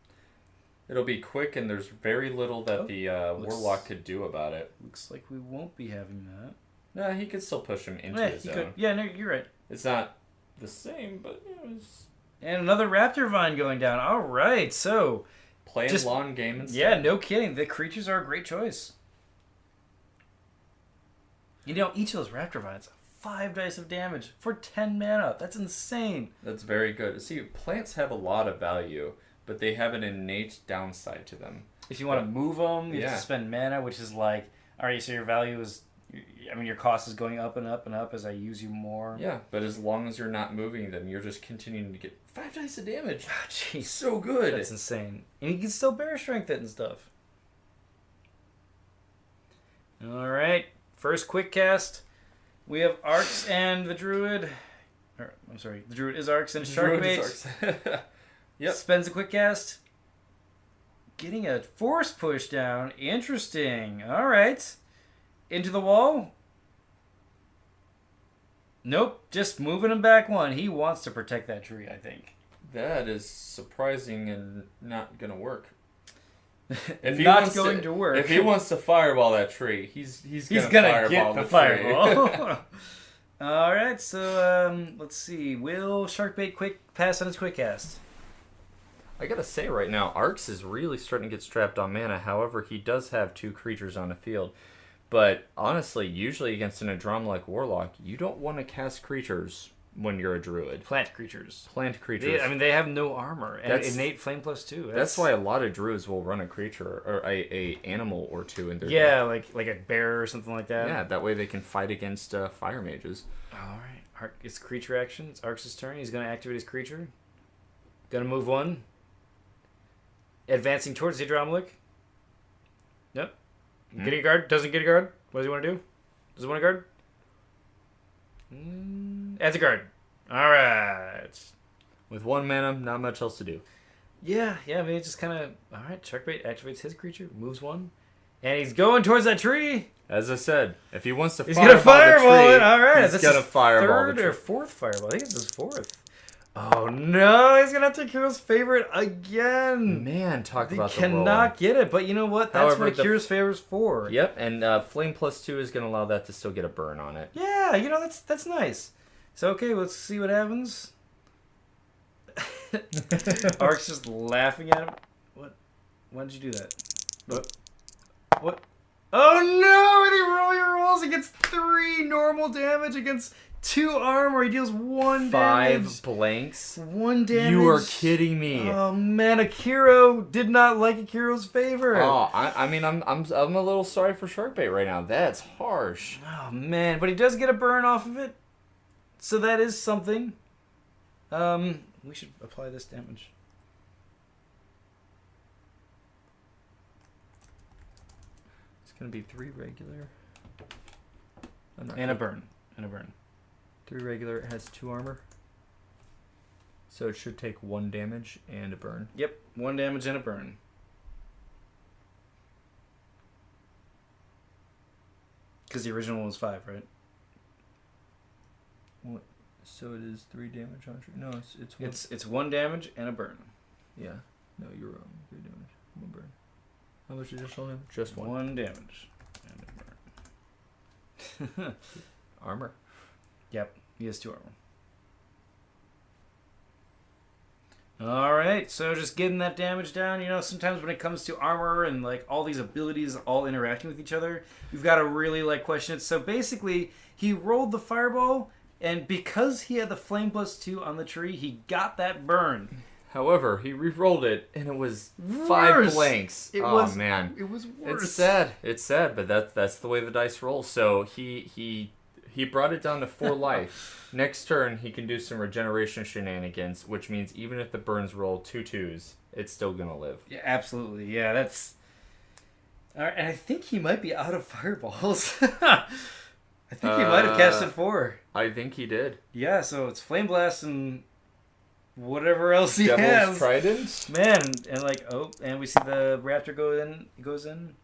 Speaker 2: It'll be quick, and there's very little that the Warlock could do about it.
Speaker 1: Looks like we won't be having that.
Speaker 2: No, he could still push him into his zone.
Speaker 1: Could. Yeah, no, you're right.
Speaker 2: It's not the same, but it's...
Speaker 1: And another Raptor-Vine going down. All right, so...
Speaker 2: Playing long game instead.
Speaker 1: Yeah, no kidding. The creatures are a great choice. You know, each of those Raptor-Vines, 5 dice of damage for 10 mana. That's insane.
Speaker 2: That's very good. See, plants have a lot of value, but they have an innate downside to them.
Speaker 1: If you want to move them, you have to spend mana, which is like, all right, so your value is, I mean, your cost is going up and up and up as I use you more.
Speaker 2: Yeah, but as long as you're not moving them, you're just continuing to get 5 dice of damage.
Speaker 1: Oh, jeez.
Speaker 2: So good.
Speaker 1: That's insane. And you can still bear strength it and stuff. All right. First quick cast. We have Arx and the Druid. I'm sorry. The Druid is Arx and Sharkbait.
Speaker 2: Yep.
Speaker 1: Spends a quick cast. Getting a force push down. Interesting. All right. Into the wall. Nope. Just moving him back 1. He wants to protect that tree, I think.
Speaker 2: That is surprising and not gonna work.
Speaker 1: If he not going to work.
Speaker 2: If he wants to fireball that tree, he's
Speaker 1: gonna get the fireball. All right, so let's see. Will Sharkbait quick pass on his quick cast?
Speaker 2: I gotta say right now, Arx is really starting to get strapped on mana. However, he does have 2 creatures on the field. But honestly, usually against an Adram like Warlock, you don't want to cast creatures when you're a druid.
Speaker 1: Plant creatures.
Speaker 2: They
Speaker 1: have no armor and innate flame +2.
Speaker 2: That's why a lot of druids will run a creature or a animal or 2 in their
Speaker 1: deck. like a bear or something like that.
Speaker 2: Yeah, that way they can fight against fire mages.
Speaker 1: All right, it's creature action. It's Arx's turn. He's gonna activate his creature. Gonna move 1. Advancing towards the Adramalik. Yep. Getting a guard. Doesn't get a guard. What does he want to do? Does he want a guard? Adds a guard. All right.
Speaker 2: With 1 mana, not much else to do.
Speaker 1: Yeah. I mean, it's just kind of... All right, Sharkbait activates his creature, moves 1. And he's going towards that tree.
Speaker 2: As I said, if he wants to
Speaker 1: he's going to fireball
Speaker 2: tree,
Speaker 1: it. All right.
Speaker 2: He's going to fireball
Speaker 1: the tree. 3rd or 4th fireball. I think it's his 4th. Oh, no. He's going to have to Hero's Favorite again.
Speaker 2: Man, talk about the roll.
Speaker 1: He cannot get it, but you know what? That's what Hero's Favor's for.
Speaker 2: Yep, and Flame +2 is going to allow that to still get a burn on it.
Speaker 1: Yeah, that's nice. So, okay, let's see what happens. Ark's just laughing at him. What? Why did you do that? What? Oh, no! And he rolls. He gets 3 normal damage against 2 armor. He deals 1 damage.
Speaker 2: 5 blanks?
Speaker 1: 1 damage.
Speaker 2: You are kidding me.
Speaker 1: Oh, man. Akiro did not like Akiro's favor.
Speaker 2: Oh, I mean, I'm a little sorry for Sharkbait right now. That's harsh.
Speaker 1: Oh, man. But he does get a burn off of it. So that is something. We should apply this damage.
Speaker 2: It's going to be 3 regular.
Speaker 1: And a burn.
Speaker 2: 3 regular, it has 2 armor. So it should take 1 damage and a burn.
Speaker 1: Yep, 1 damage and a burn. Because the original one was 5, right?
Speaker 2: What? So it is 3 damage on tree? No,
Speaker 1: it's 1 damage and a burn.
Speaker 2: Yeah. No, you're wrong. 3 damage, 1 burn. How much additional damage? Just 1.
Speaker 1: 1 damage and a burn.
Speaker 2: Armor.
Speaker 1: Yep, he has 2 armor. Alright, so just getting that damage down. Sometimes when it comes to armor and like all these abilities all interacting with each other, you've got to really like question it. So basically, he rolled the fireball, and because he had the flame +2 on the tree, he got that burn.
Speaker 2: However, he re-rolled it, and it was 5 blanks. Man.
Speaker 1: It was worse.
Speaker 2: It's sad, but that's the way the dice roll. So he brought it down to 4 life. Next turn, he can do some regeneration shenanigans, which means even if the burns roll 2 2s, it's still going to live.
Speaker 1: Yeah, absolutely. Yeah, that's... All right, and I think he might be out of fireballs. I think he might have casted 4.
Speaker 2: I think he did.
Speaker 1: Yeah, so it's Flame Blast and whatever else he
Speaker 2: Devil's
Speaker 1: has.
Speaker 2: Trident?
Speaker 1: Man, and we see the Raptor goes in.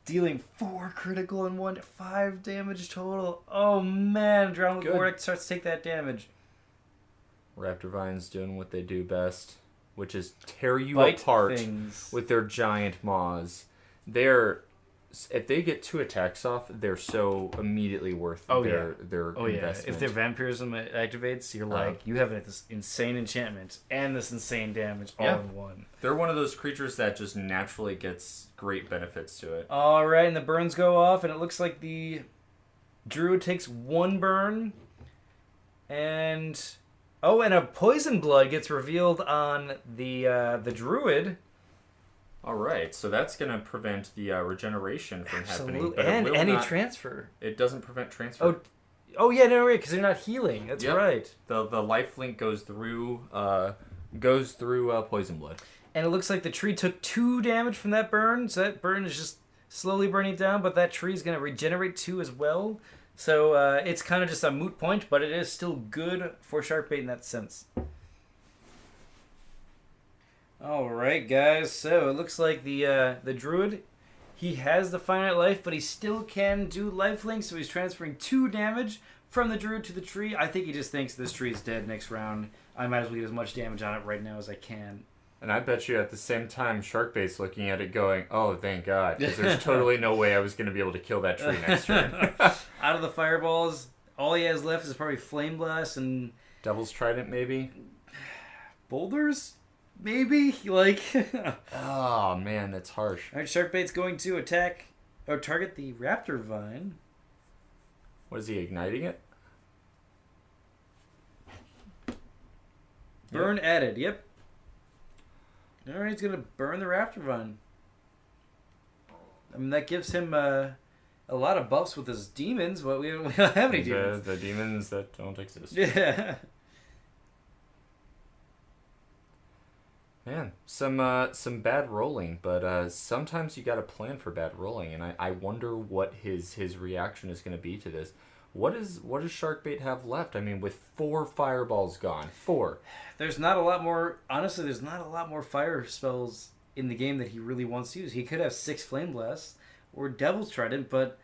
Speaker 1: Dealing 4 critical and 5 damage total. Oh man, Drowned Warwick starts to take that damage.
Speaker 2: Raptor Vines doing what they do best, which is tear you
Speaker 1: Bite
Speaker 2: apart
Speaker 1: things
Speaker 2: with their giant maws. If they get 2 attacks off, they're so immediately worth their investment.
Speaker 1: If their vampirism activates, you're like, you have this insane enchantment and this insane damage all in one.
Speaker 2: They're one of those creatures that just naturally gets great benefits to it.
Speaker 1: All right, and the burns go off, and it looks like the druid takes 1 burn, and a poison blood gets revealed on the druid.
Speaker 2: All right, so that's going to prevent the regeneration from happening. But
Speaker 1: and any transfer.
Speaker 2: It doesn't prevent transfer.
Speaker 1: Oh yeah, no, right, because they're not healing. That's right.
Speaker 2: The life link goes through poison blood.
Speaker 1: And it looks like the tree took 2 damage from that burn, so that burn is just slowly burning down, but that tree is going to regenerate 2 as well. So it's kind of just a moot point, but it is still good for Sharkbait in that sense. Alright, guys, so it looks like the druid, he has the finite life, but he still can do lifelink, so he's transferring 2 damage from the druid to the tree. I think he just thinks this tree is dead next round. I might as well get as much damage on it right now as I can.
Speaker 2: And I bet you at the same time, Sharkbait's looking at it going, oh, thank God, because there's totally no way I was going to be able to kill that tree next turn.
Speaker 1: Out of the fireballs, all he has left is probably Flame Blast and...
Speaker 2: Devil's Trident, maybe?
Speaker 1: Boulders? Maybe? Like...
Speaker 2: Oh, man, that's harsh.
Speaker 1: Alright, Sharkbait's going to attack... or target the Raptor Vine.
Speaker 2: What is he, igniting it?
Speaker 1: Burn added, yep. Alright, he's going to burn the Raptor Vine. I mean, that gives him a lot of buffs with his demons, but we don't have any demons.
Speaker 2: The demons that don't exist.
Speaker 1: Yeah.
Speaker 2: Man, some bad rolling, but sometimes you got to plan for bad rolling, and I wonder what his reaction is going to be to this. What does Sharkbait have left? I mean, with 4 fireballs gone, 4.
Speaker 1: There's not a lot more. Honestly, there's not a lot more fire spells in the game that he really wants to use. He could have 6 Flame Blasts or Devil's Trident, but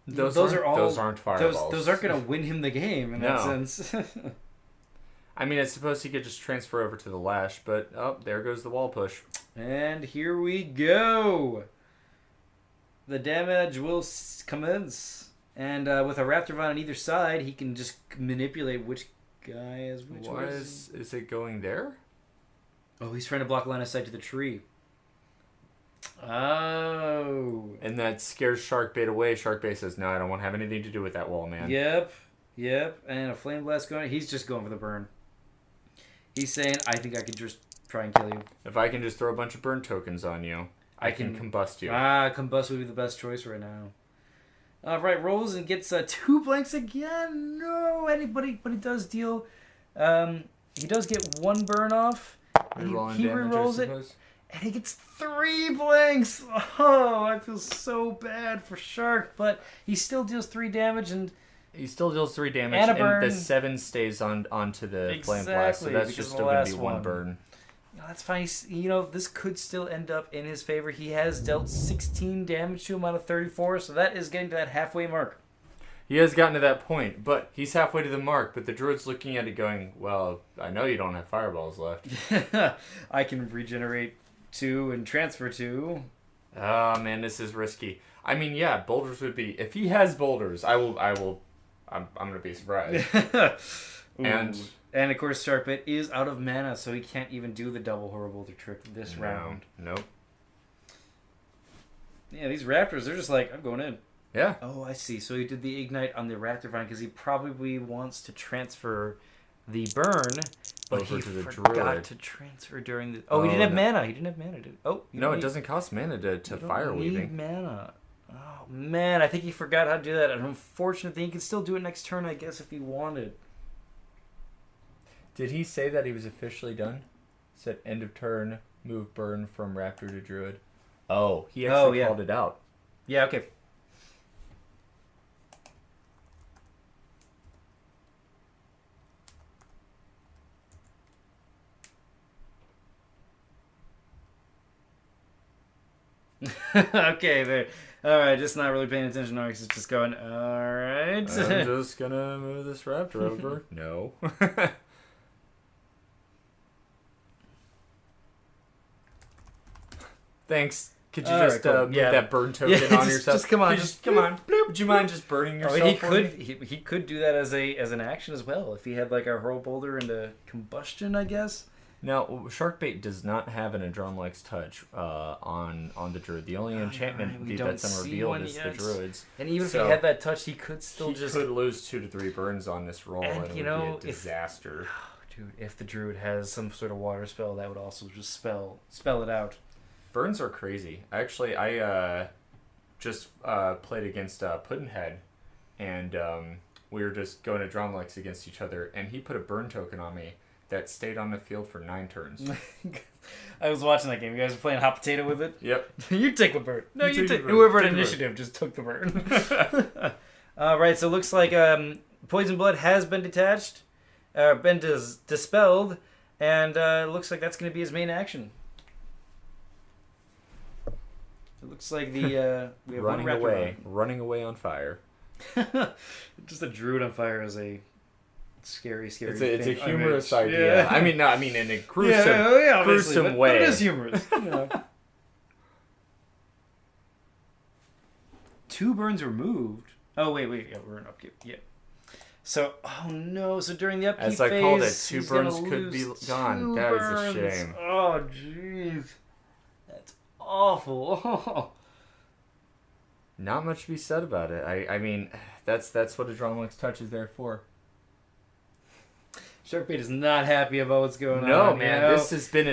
Speaker 1: those aren't fireballs. Those aren't going to win him the game in that sense.
Speaker 2: I mean, I suppose he could just transfer over to the Lash, but there goes the wall push.
Speaker 1: And here we go. The damage will commence. And with a Raptor Vine on either side, he can just manipulate which guy is which.
Speaker 2: Why is it going there?
Speaker 1: Oh, he's trying to block line of sight to the tree. Oh.
Speaker 2: And that scares Sharkbait away. Sharkbait says, no, I don't want to have anything to do with that wall, man.
Speaker 1: Yep. And a Flame Blast going. He's just going for the burn. He's saying, I think I could just try and kill you.
Speaker 2: If I can just throw a bunch of burn tokens on you, I can combust you.
Speaker 1: Combust would be the best choice right now. Alright, rolls and gets 2 blanks again. No, but he does deal. He does get 1 burn off. He rerolls it. And he gets 3 blanks. Oh, I feel so bad for Shark, but he still deals 3 damage and...
Speaker 2: He still deals 3 damage, and the 7 stays onto the Flame Blast, so that's just still going to be 1 burn.
Speaker 1: That's fine. This could still end up in his favor. He has dealt 16 damage to him out of 34, so that is getting to that halfway mark.
Speaker 2: He has gotten to that point, but he's halfway to the mark, but the Druid's looking at it going, well, I know you don't have fireballs left.
Speaker 1: I can regenerate 2 and transfer 2.
Speaker 2: Oh, man, this is risky. I mean, yeah, boulders would be... If he has boulders, I'm going to be surprised.
Speaker 1: And of course, Sharkbait is out of mana, so he can't even do the double horrible trick this round.
Speaker 2: Nope.
Speaker 1: Yeah, these Raptors, they're just like, I'm going in.
Speaker 2: Yeah.
Speaker 1: Oh, I see. So he did the Ignite on the Raptor Vine because he probably wants to transfer the burn, but
Speaker 2: over
Speaker 1: he
Speaker 2: to the
Speaker 1: forgot
Speaker 2: Druid.
Speaker 1: to transfer during the... Oh, he didn't have mana. He didn't have mana, dude. Oh,
Speaker 2: no, it doesn't cost mana to fire weaving.
Speaker 1: Need mana. Oh, man, I think he forgot how to do that. An unfortunate thing. He could still do it next turn, I guess, if he wanted.
Speaker 2: Did he say that he was officially done? Said end of turn, move burn from Raptor to Druid. Oh, he actually called it out.
Speaker 1: Yeah, okay. Okay, there. All right, just not really paying attention. Arx is just going, all right.
Speaker 2: I'm just going to move this Raptor over. No. Thanks. Could you just move that burn token on yourself?
Speaker 1: Just come on.
Speaker 2: Just come on. Would you mind just burning yourself?
Speaker 1: He could do that as an action as well if he had like a hurl boulder and a combustion, I guess.
Speaker 2: Now, Sharkbait does not have an Adronlex touch on the Druid. The only enchantment that's unrevealed is the Druid's.
Speaker 1: And even if he had that touch, he could still
Speaker 2: he could lose 2 to 3 burns on this roll, and it would be a disaster.
Speaker 1: Dude, if the Druid has some sort of water spell, that would also just spell it out.
Speaker 2: Burns are crazy. Actually, I just played against Puddinhead, and we were just going to Dromlex against each other, and he put a burn token on me that stayed on the field for 9 turns.
Speaker 1: I was watching that game. You guys were playing hot potato with it?
Speaker 2: Yep.
Speaker 1: You take the burn. No, you take whoever had initiative just took the burn. Right, so it looks like Poison Blood has been detached, been dispelled, and it looks like that's going to be his main action. It looks like we have
Speaker 2: running away on fire.
Speaker 1: Just a Druid on fire is a scary.
Speaker 2: It's a
Speaker 1: thing.
Speaker 2: humorous
Speaker 1: Image.
Speaker 2: idea.
Speaker 1: Yeah.
Speaker 2: I mean, no, I mean in a gruesome,
Speaker 1: obviously,
Speaker 2: gruesome way.
Speaker 1: But it is humorous. You know. 2 burns removed. Oh wait, yeah, we're in upkeep. Yeah. So, oh no. So during the upkeep
Speaker 2: as I
Speaker 1: phase,
Speaker 2: called it, 2
Speaker 1: he's
Speaker 2: burns
Speaker 1: gonna
Speaker 2: could be
Speaker 1: lose
Speaker 2: gone.
Speaker 1: 2
Speaker 2: That is
Speaker 1: burns.
Speaker 2: a shame.
Speaker 1: Oh jeez, that's awful.
Speaker 2: Not much to be said about it. I mean, that's what Adrenaline Touch is there for.
Speaker 1: Sharkbait is not happy about what's going on.
Speaker 2: No, man,
Speaker 1: you know?
Speaker 2: this has been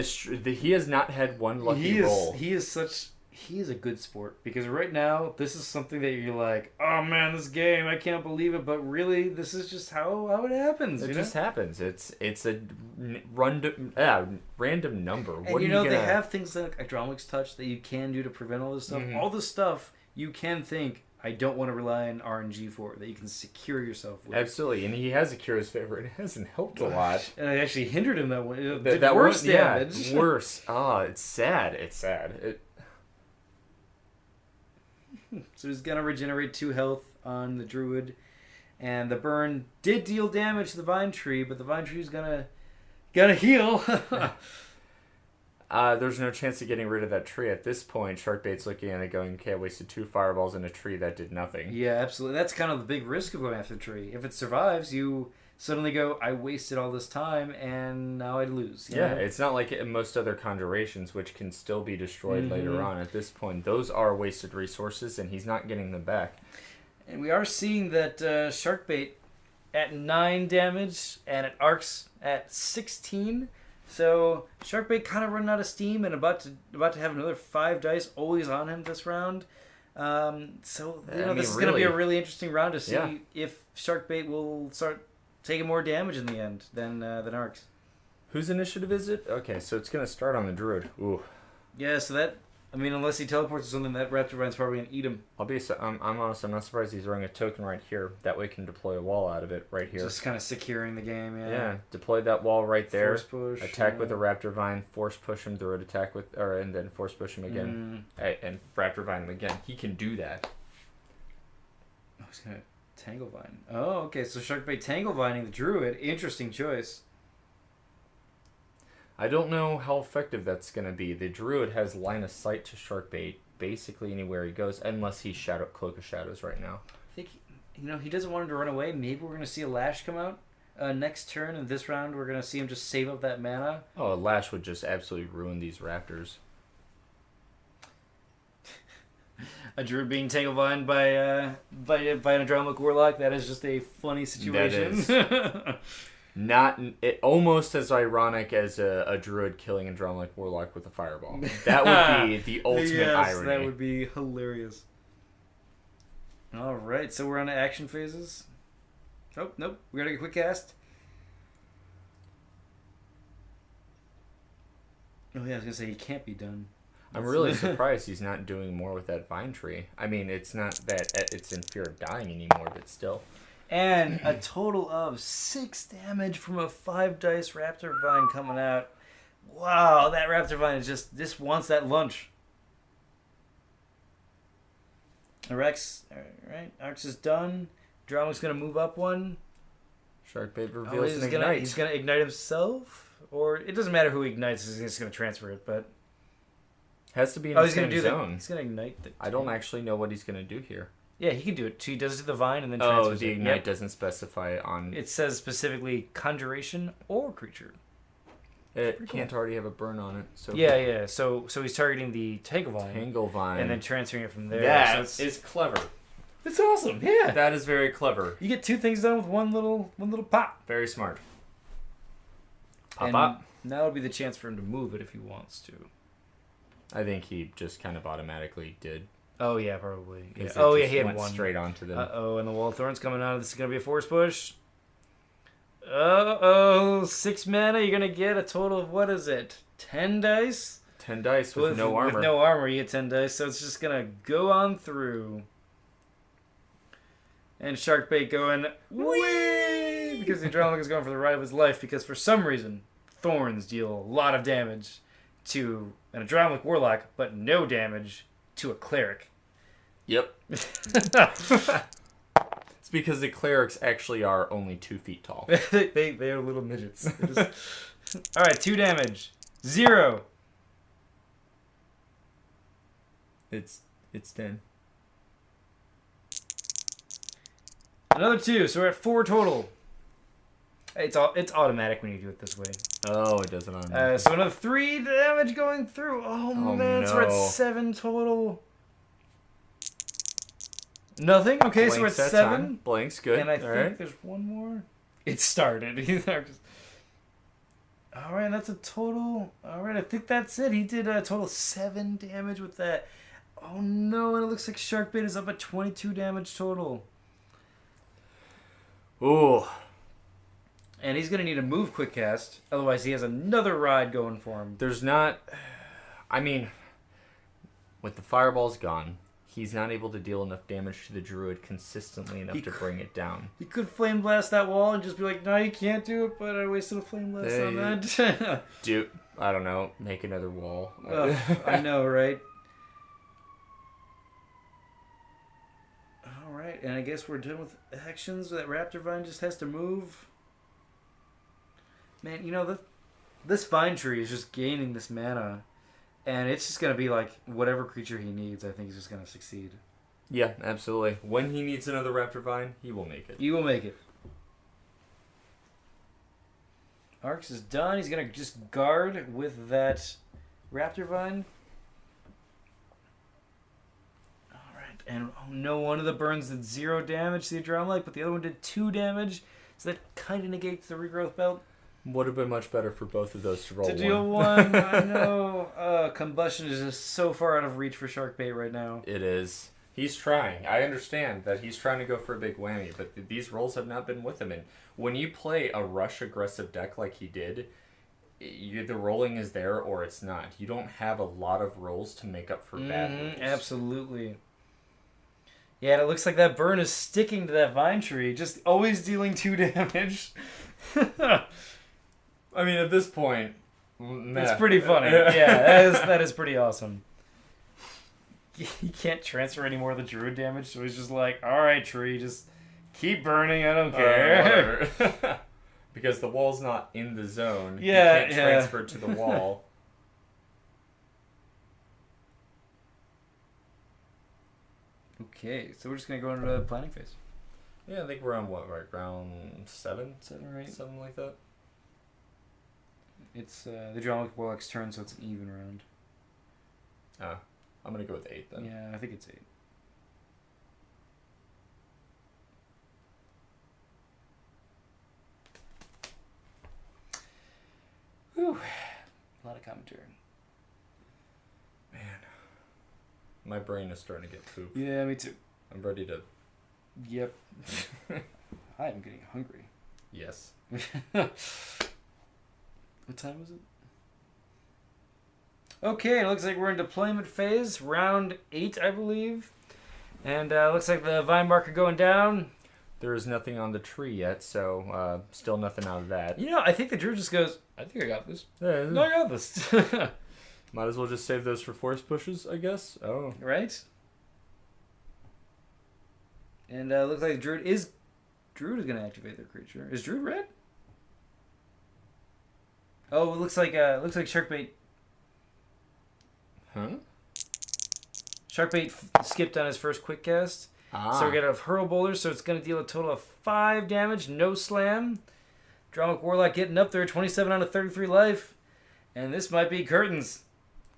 Speaker 2: he has not had one lucky roll.
Speaker 1: He is a good sport because right now this is something that you're like, oh man, this game, I can't believe it, but really this is just how it happens.
Speaker 2: It just happens. It's a random number.
Speaker 1: And
Speaker 2: what
Speaker 1: you
Speaker 2: are
Speaker 1: know
Speaker 2: you
Speaker 1: they
Speaker 2: gonna...
Speaker 1: have things like Adrenaline Touch that you can do to prevent all this stuff.
Speaker 2: Mhm.
Speaker 1: All this stuff you can think, I don't want to rely on RNG for, that you can secure yourself with.
Speaker 2: Absolutely, and he has a Curious Favor. It hasn't helped a lot.
Speaker 1: And it actually hindered him that way. It did
Speaker 2: That
Speaker 1: worse
Speaker 2: one,
Speaker 1: damage.
Speaker 2: Yeah, worse. Oh, it's sad. It's sad.
Speaker 1: So he's gonna regenerate 2 health on the druid, and the burn did deal damage to the vine tree, but the vine tree is gonna heal.
Speaker 2: There's no chance of getting rid of that tree at this point. Sharkbait's looking at it going, okay, I wasted 2 fireballs in a tree that did nothing.
Speaker 1: Yeah, absolutely. That's kind of the big risk of going after the tree. If it survives, you suddenly go, I wasted all this time and now I lose. You know?
Speaker 2: It's not like in most other conjurations, which can still be destroyed later on. At this point, those are wasted resources, and he's not getting them back.
Speaker 1: And we are seeing that Sharkbait at 9 damage and at Arcs at 16. So Sharkbait kind of running out of steam and about to have another 5 dice always on him this round. This is going to be a really interesting round to see if Sharkbait will start taking more damage in the end than Arcs.
Speaker 2: Whose initiative is it? Okay, so it's going to start on the Druid. Ooh.
Speaker 1: Yeah, so that... I mean, unless he teleports or something, that Raptor Vine's probably going to eat him.
Speaker 2: I'm honest, I'm not surprised he's running a token right here. That way he can deploy a wall out of it right here.
Speaker 1: Just kind of securing the game, yeah.
Speaker 2: Yeah, deploy that wall right there.
Speaker 1: Force push.
Speaker 2: Attack with a Raptor Vine, force push him through it, and then force push him again. And Raptor Vine him again. He can do that.
Speaker 1: Oh, he's going to Tangle Vine. Oh, okay, so Sharkbait Tangle Vining the Druid. Interesting choice.
Speaker 2: I don't know how effective that's going to be. The Druid has line of sight to Sharkbait basically anywhere he goes, unless he's Cloak of Shadows right now.
Speaker 1: I think, he doesn't want him to run away. Maybe we're going to see a Lash come out next turn, and this round we're going to see him just save up that mana.
Speaker 2: Oh, a Lash would just absolutely ruin these Raptors.
Speaker 1: A Druid being Tangle Vine by an Adrenaline Warlock, that is just a funny situation.
Speaker 2: That is. Almost as ironic as a Druid killing a Drumlick Warlock with a fireball. That would be the ultimate irony.
Speaker 1: That would be hilarious. Alright, so we're on to action phases. Oh, nope. We gotta get a quick cast. Oh yeah, I was gonna say he can't be done.
Speaker 2: I'm really surprised he's not doing more with that vine tree. I mean, it's not that it's in fear of dying anymore, but still.
Speaker 1: And a total of 6 damage from a 5 dice Raptor Vine coming out. Wow, that Raptor Vine is just wants that lunch. Rex, alright, Arx is done. Drama's gonna move up one.
Speaker 2: Sharkbait reveals an ignite.
Speaker 1: He's gonna ignite himself, or it doesn't matter who he ignites. He's just gonna transfer it, but
Speaker 2: has to be in the same
Speaker 1: gonna
Speaker 2: zone.
Speaker 1: He's gonna ignite.
Speaker 2: I don't actually know what he's gonna do here.
Speaker 1: Yeah, he can do it. He does it to the vine and then transfers
Speaker 2: the ignite doesn't specify on.
Speaker 1: It says specifically conjuration or creature.
Speaker 2: It can't already have a burn on it. So
Speaker 1: Yeah. So he's targeting the Tangle Vine. And then transferring it from there.
Speaker 2: That is clever.
Speaker 1: It's awesome. Yeah.
Speaker 2: That is very clever.
Speaker 1: You get 2 things done with one little pop.
Speaker 2: Very smart.
Speaker 1: Pop. Now would be the chance for him to move it if he wants to.
Speaker 2: I think he just kind of automatically did.
Speaker 1: Oh yeah, probably. Yeah.
Speaker 2: Oh yeah, he had one straight onto them.
Speaker 1: And the Wall of Thorns coming out. This is gonna be a force push. 6 mana. You're gonna get a total of what is it? 10 dice.
Speaker 2: 10 dice with no armor.
Speaker 1: With no armor, you get 10 dice. So it's just gonna go on through. And Sharkbait going whee because the Adrenaline is going for the ride of his life because for some reason Thorns deal a lot of damage to an Adrenaline Warlock, but no damage to a Cleric.
Speaker 2: Yep. It's because the clerics actually are only 2 feet tall.
Speaker 1: they are little midgets. All right, 2 damage. 0.
Speaker 2: It's 10.
Speaker 1: Another 2, so we're at 4 total. It's automatic when you do it this way.
Speaker 2: Oh, it doesn't on.
Speaker 1: So another 3 damage going through. Oh man, so we're at
Speaker 2: no.
Speaker 1: 7 total. Nothing. Okay, so we're at 7.
Speaker 2: Blank's good.
Speaker 1: And I think there's one more. It started. All right, that's a total. All right, I think that's it. He did a total 7 damage with that. Oh no, and it looks like Sharkbait is up at 22 damage total.
Speaker 2: Ooh.
Speaker 1: And he's going to need a move quick cast. Otherwise, he has another ride going for him.
Speaker 2: There's not... I mean, with the fireballs gone, he's not able to deal enough damage to the druid consistently enough to bring it down.
Speaker 1: He could flame blast that wall and just be like, no, you can't do it, but I wasted a flame blast on that.
Speaker 2: Dude, I don't know. Make another wall.
Speaker 1: I know, right? All right, and I guess we're done with actions. That Raptor Vine just has to move. Man, you know, this Vine Tree is just gaining this mana. And it's just going to be like whatever creature he needs, I think he's just going to succeed.
Speaker 2: Yeah, absolutely. When he needs another Raptor Vine, he will make it.
Speaker 1: He will make it. Arx is done. He's going to just guard with that Raptor Vine. Alright, and oh no, one of the burns did 0 damage to the Adrenaline, but the other one did 2 damage. So that kind of negates the Regrowth Belt.
Speaker 2: Would have been much better for both of those to roll
Speaker 1: to deal 1. I know. Combustion is just so far out of reach for Sharkbait right now.
Speaker 2: It is. He's trying. I understand that he's trying to go for a big whammy, but these rolls have not been with him. And when you play a rush aggressive deck like he did, the rolling is there or it's not. You don't have a lot of rolls to make up for bad rolls.
Speaker 1: Absolutely. Yeah, and it looks like that burn is sticking to that Vine Tree, just always dealing 2 damage.
Speaker 2: I mean, at this point,
Speaker 1: it's pretty funny. Yeah, that is pretty awesome. He can't transfer any more of the druid damage, so he's just like, all right, tree, just keep burning. I don't care.
Speaker 2: Because the wall's not in the zone.
Speaker 1: Yeah,
Speaker 2: you can't transfer to the wall.
Speaker 1: Okay, so we're just gonna go into the planning phase.
Speaker 2: Yeah, I think we're on what, right? Round 7?
Speaker 1: 7 or 8?
Speaker 2: Something like that.
Speaker 1: It's the John Warlock's turn, so it's an even round.
Speaker 2: I'm going to go with 8 then.
Speaker 1: Yeah, I think it's 8. Whew. A lot of commentary.
Speaker 2: Man. My brain is starting to get pooped.
Speaker 1: Yeah, me too.
Speaker 2: I'm ready to...
Speaker 1: Yep. I am getting hungry.
Speaker 2: Yes.
Speaker 1: What time was it? Okay, it looks like we're in deployment phase, round 8, I believe. And looks like the vine marker going down.
Speaker 2: There is nothing on the tree yet, so still nothing out of that.
Speaker 1: You know, I think the druid just goes, I think I got this.
Speaker 2: Yeah,
Speaker 1: No, I got this.
Speaker 2: might as well just save those for force pushes, I guess. Oh.
Speaker 1: Right? And looks like Druid is going to activate their creature. Is Druid red? Oh, it looks like Sharkbait.
Speaker 2: Huh?
Speaker 1: Sharkbait skipped on his first quick cast.
Speaker 2: Ah.
Speaker 1: So we got a Hurl Boulder, so it's going to deal a total of 5 damage, no slam. Dramatic Warlock getting up there, 27 out of 33 life. And this might be curtains.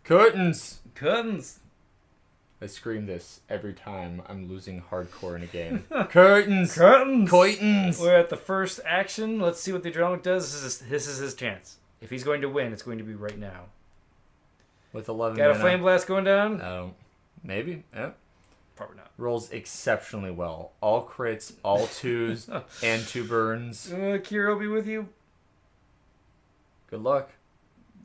Speaker 2: Curtains!
Speaker 1: Curtains!
Speaker 2: I scream this every time I'm losing hardcore in a game. Curtains!
Speaker 1: Curtains!
Speaker 2: Curtains!
Speaker 1: We're at the first action. Let's see what the Adrenaline does. This is his chance. If he's going to win, it's going to be right now.
Speaker 2: With 11
Speaker 1: Got
Speaker 2: mana.
Speaker 1: a Flame Blast going down?
Speaker 2: Maybe. Yeah.
Speaker 1: Probably not.
Speaker 2: Rolls exceptionally well. All crits, all 2s, and 2 burns.
Speaker 1: Kira will be with you.
Speaker 2: Good luck.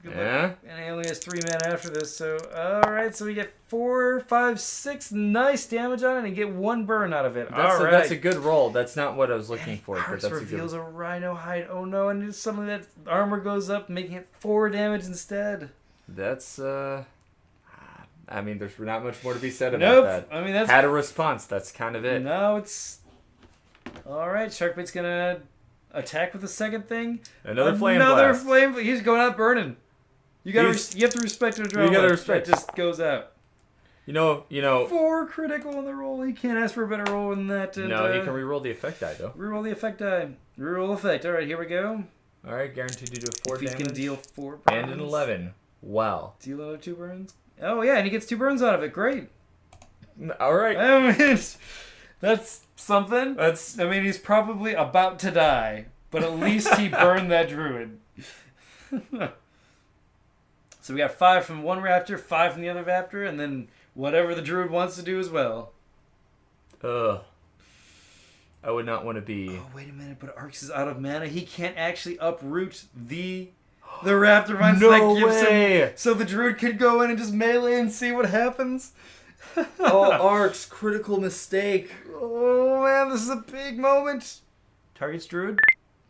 Speaker 1: Good luck. And he only has 3 mana after this, so alright, so we get 4, 5, 6 nice damage on it and get 1 burn out of it.
Speaker 2: That's a good roll. That's not what I was looking for. But that's
Speaker 1: reveals a Rhino hide. Oh no, and suddenly that armor goes up, making it 4 damage instead.
Speaker 2: That's I mean, there's not much more to be said about that.
Speaker 1: I mean, that's
Speaker 2: had a response. That's kind of it.
Speaker 1: No, it's All right, Sharkbait's gonna attack with the second thing.
Speaker 2: Another flame
Speaker 1: Another
Speaker 2: blast.
Speaker 1: flame. He's going out burning. You gotta. You have to respect your adrenaline.
Speaker 2: You gotta respect.
Speaker 1: It just goes out.
Speaker 2: You know.
Speaker 1: 4 critical on the roll. He can't ask for a better roll than that. And,
Speaker 2: No, he can reroll the effect die though.
Speaker 1: Reroll the effect die. Reroll effect. All right, here we go.
Speaker 2: All right, guaranteed to do 4
Speaker 1: If he
Speaker 2: damage.
Speaker 1: can deal 4 burns.
Speaker 2: And an 11. Wow.
Speaker 1: Deal another 2 burns. Oh yeah, and he gets 2 burns out of it. Great.
Speaker 2: All right.
Speaker 1: I mean, that's something.
Speaker 2: That's
Speaker 1: I mean, he's probably about to die, but at least he burned that druid. So we got 5 from one raptor, 5 from the other raptor, and then whatever the druid wants to do as well.
Speaker 2: ugh. I would not want to be.
Speaker 1: Oh, wait a minute, but Arx is out of mana. He can't actually uproot the raptor vines.
Speaker 2: No
Speaker 1: that gives
Speaker 2: way!
Speaker 1: him, so the druid could go in and just melee and see what happens.
Speaker 2: Oh, Arx, critical mistake.
Speaker 1: Oh man, this is a big moment. Targets druid.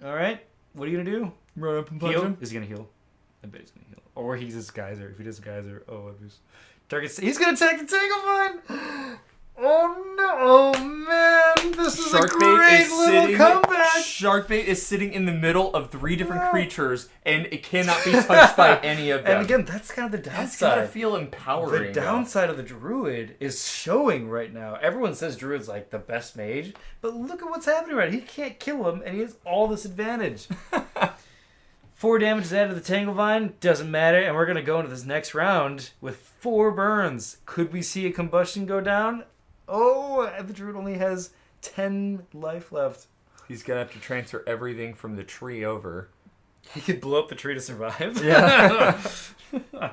Speaker 1: All right, what are you gonna do?
Speaker 2: Run up and punch
Speaker 1: Heal?
Speaker 2: him.
Speaker 1: Is he gonna heal? I bet he's gonna heal. Or he's a geyser. If he does a geyser, oh, targets. He's gonna attack the Tanglevine. Oh no! Oh man, this is a great little comeback.
Speaker 2: Sharkbait is sitting in the middle of 3 different creatures, and it cannot be touched by any of them.
Speaker 1: And again, that's kind of the
Speaker 2: that's gotta
Speaker 1: downside.
Speaker 2: feel empowering.
Speaker 1: The downside of the druid is showing right now. Everyone says druid's like the best mage, but look at what's happening right now. He can't kill him, and he has all this advantage. 4 damage is added to the Tanglevine. Doesn't matter, and we're gonna go into this next round with 4 burns. Could we see a combustion go down? Oh, the druid only has 10 life left.
Speaker 2: He's gonna have to transfer everything from the tree over.
Speaker 1: He could blow up the tree to survive.
Speaker 2: Yeah.
Speaker 1: All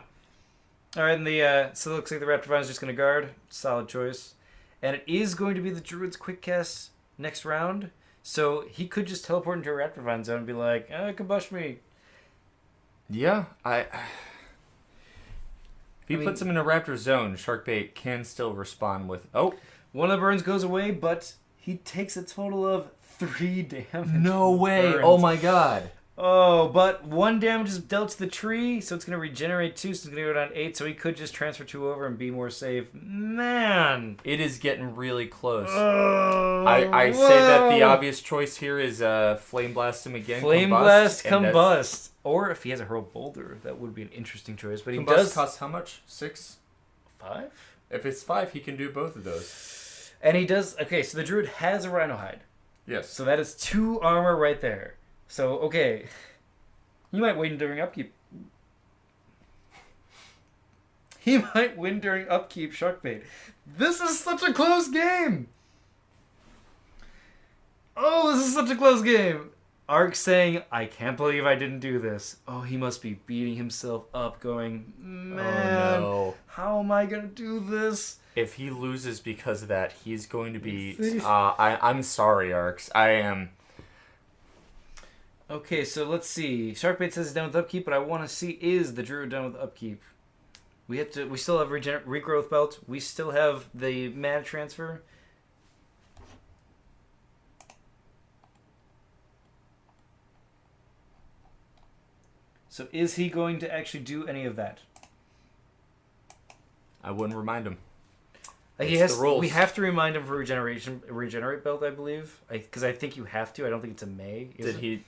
Speaker 1: right, and so it looks like the Raptor Vine is just going to guard. Solid choice. And it is going to be the Druid's quick cast next round. So he could just teleport into a Raptor Vine zone and be like, combust me.
Speaker 2: Yeah, If he puts him in a raptor zone, Sharkbait can still respond with... Oh!
Speaker 1: One of the burns goes away, but he takes a total of 3 damage.
Speaker 2: No way!
Speaker 1: Burns.
Speaker 2: Oh my god!
Speaker 1: Oh, but 1 damage is dealt to the tree, so it's going to regenerate 2, so it's going to go down 8, so he could just transfer 2 over and be more safe. Man!
Speaker 2: It is getting really close.
Speaker 1: Oh,
Speaker 2: I say that the obvious choice here is Flame Blast him again.
Speaker 1: Flame
Speaker 2: combust,
Speaker 1: Blast,
Speaker 2: and
Speaker 1: combust. Or if he has a hurl boulder, that would be an interesting choice. But he
Speaker 2: Combust
Speaker 1: does
Speaker 2: costs how much? 6?
Speaker 1: 5?
Speaker 2: If it's 5, he can do both of those.
Speaker 1: And he does... Okay, so the druid has a rhino hide.
Speaker 2: Yes.
Speaker 1: So that is 2 armor right there. So, okay. You might win during upkeep. He might win during upkeep, Sharkbait. This is such a close game! Oh, this is such a close game! Ark saying, I can't believe I didn't do this. Oh, he must be beating himself up, going, man,
Speaker 2: Oh, no.
Speaker 1: how am I going to do this?
Speaker 2: If he loses because of that, he's going to be... I'm sorry, Arx. I am...
Speaker 1: Okay, so let's see. Sharkbait says he's done with upkeep, but I want to see, is the druid done with upkeep? We still have regrowth belt. We still have the mana transfer. So is he going to actually do any of that?
Speaker 2: I wouldn't remind him.
Speaker 1: He has.
Speaker 2: the rules.
Speaker 1: We have to remind him for regenerate belt, I believe, because I think you have to. I don't think it's a May. Okay,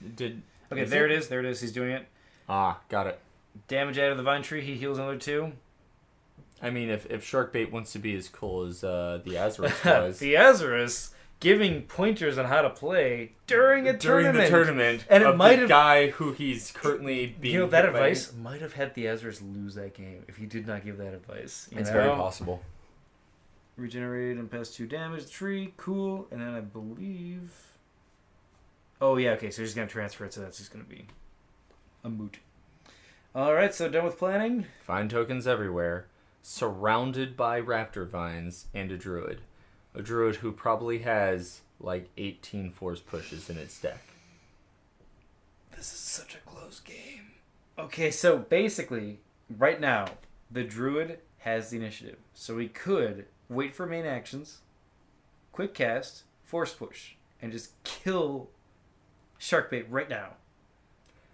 Speaker 1: there it is. There it is. He's doing it.
Speaker 2: Ah, got it.
Speaker 1: Damage out of the vine tree. He heals another 2.
Speaker 2: I mean, if Sharkbait wants to be as cool as the Azurus was...
Speaker 1: The Azurus giving pointers on how to play during a tournament.
Speaker 2: During the tournament,
Speaker 1: and it
Speaker 2: of
Speaker 1: might
Speaker 2: the
Speaker 1: have
Speaker 2: guy who he's currently being...
Speaker 1: that advice might have had the Azurus lose that game if he did not give that advice.
Speaker 2: It's very possible.
Speaker 1: Regenerate and pass 2 damage. The tree, cool. And then I believe... Oh, yeah, okay, so he's going to transfer it, so that's just going to be a moot. Alright, so done with planning.
Speaker 2: Find tokens everywhere. Surrounded by raptor vines and a druid. A druid who probably has like 18 force pushes in its deck.
Speaker 1: This is such a close game. Okay, so basically, right now, the druid has the initiative. So we could wait for main actions, quick cast, force push, and just kill Sharkbait right now.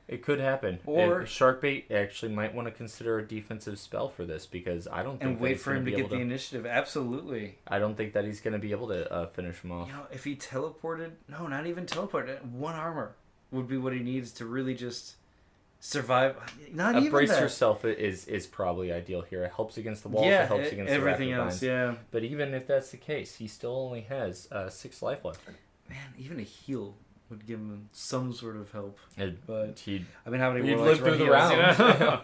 Speaker 2: It could happen.
Speaker 1: Or
Speaker 2: Sharkbait actually might want to consider a defensive spell for this because I don't think
Speaker 1: and wait for him to get the initiative. Absolutely.
Speaker 2: I don't think that he's going to be able to finish him off.
Speaker 1: You know, if he teleported, no, not even teleported. 1 armor would be what he needs to really just survive. Not even
Speaker 2: brace
Speaker 1: that.
Speaker 2: yourself is probably ideal here. It helps against the walls.
Speaker 1: Yeah,
Speaker 2: it helps against
Speaker 1: everything
Speaker 2: the
Speaker 1: else. Yeah.
Speaker 2: But even if that's the case, he still only has 6 life left.
Speaker 1: Man, even a heal would give him some sort of help. But
Speaker 2: He'd
Speaker 1: I've been having
Speaker 2: live through the round.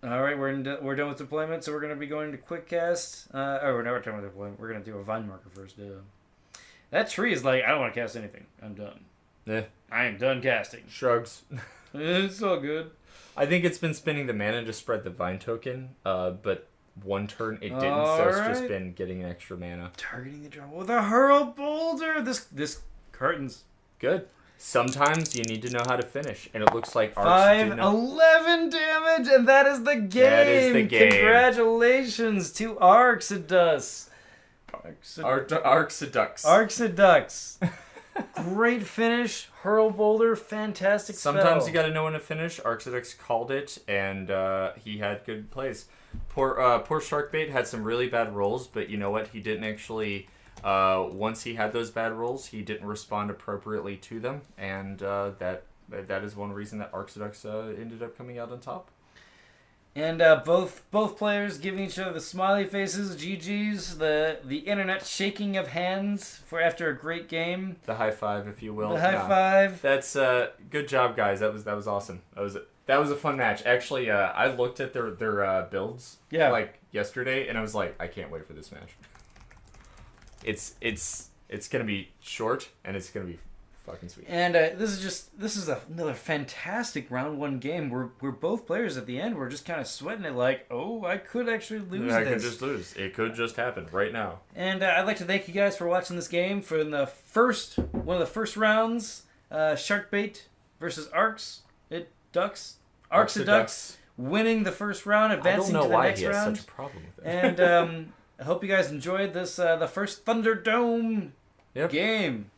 Speaker 1: All right, we're done with deployment, so we're going to be going to quick cast. We're never done with deployment. We're going to do a vine marker first. That tree is like, I don't want to cast anything. I'm done.
Speaker 2: Yeah.
Speaker 1: I am done casting.
Speaker 2: Shrugs.
Speaker 1: It's all good.
Speaker 2: I think it's been spending the mana to spread the vine token, but one turn it didn't, so it's just been getting extra mana.
Speaker 1: Targeting the drum with a hurl boulder. This curtains.
Speaker 2: Good. Sometimes you need to know how to finish, and it looks like Arx
Speaker 1: 11 damage, and that is the game.
Speaker 2: That is the game.
Speaker 1: Congratulations to Arxiducs.
Speaker 2: Arxiducs.
Speaker 1: Arxiducs. Great finish. Hurl boulder. Fantastic spell.
Speaker 2: Sometimes you got to know when to finish. Arxiducs called it, and he had good plays. Poor Sharkbait had some really bad rolls, but you know what? He didn't actually. Once he had those bad rolls, he didn't respond appropriately to them, and that is one reason that Arxiducs ended up coming out on top.
Speaker 1: And both players giving each other the smiley faces, GGs, the internet shaking of hands for after a great game.
Speaker 2: The high five, if you will.
Speaker 1: The high five.
Speaker 2: That's good job, guys. That was awesome. That was a fun match. Actually, I looked at their builds like yesterday, and I was like, I can't wait for this match. It's gonna be short, and it's gonna be fucking sweet.
Speaker 1: And this is another fantastic round 1 game. We're both players at the end. We're just kind of sweating it, like, oh, I could actually lose.
Speaker 2: I could just lose. It could just happen right now.
Speaker 1: And I'd like to thank you guys for watching this game for one of the first rounds. Sharkbait versus Arxiducs winning the first round, advancing to the next round.
Speaker 2: I don't know why he has such a problem with it.
Speaker 1: And I hope you guys enjoyed this, the first Thunderdome game.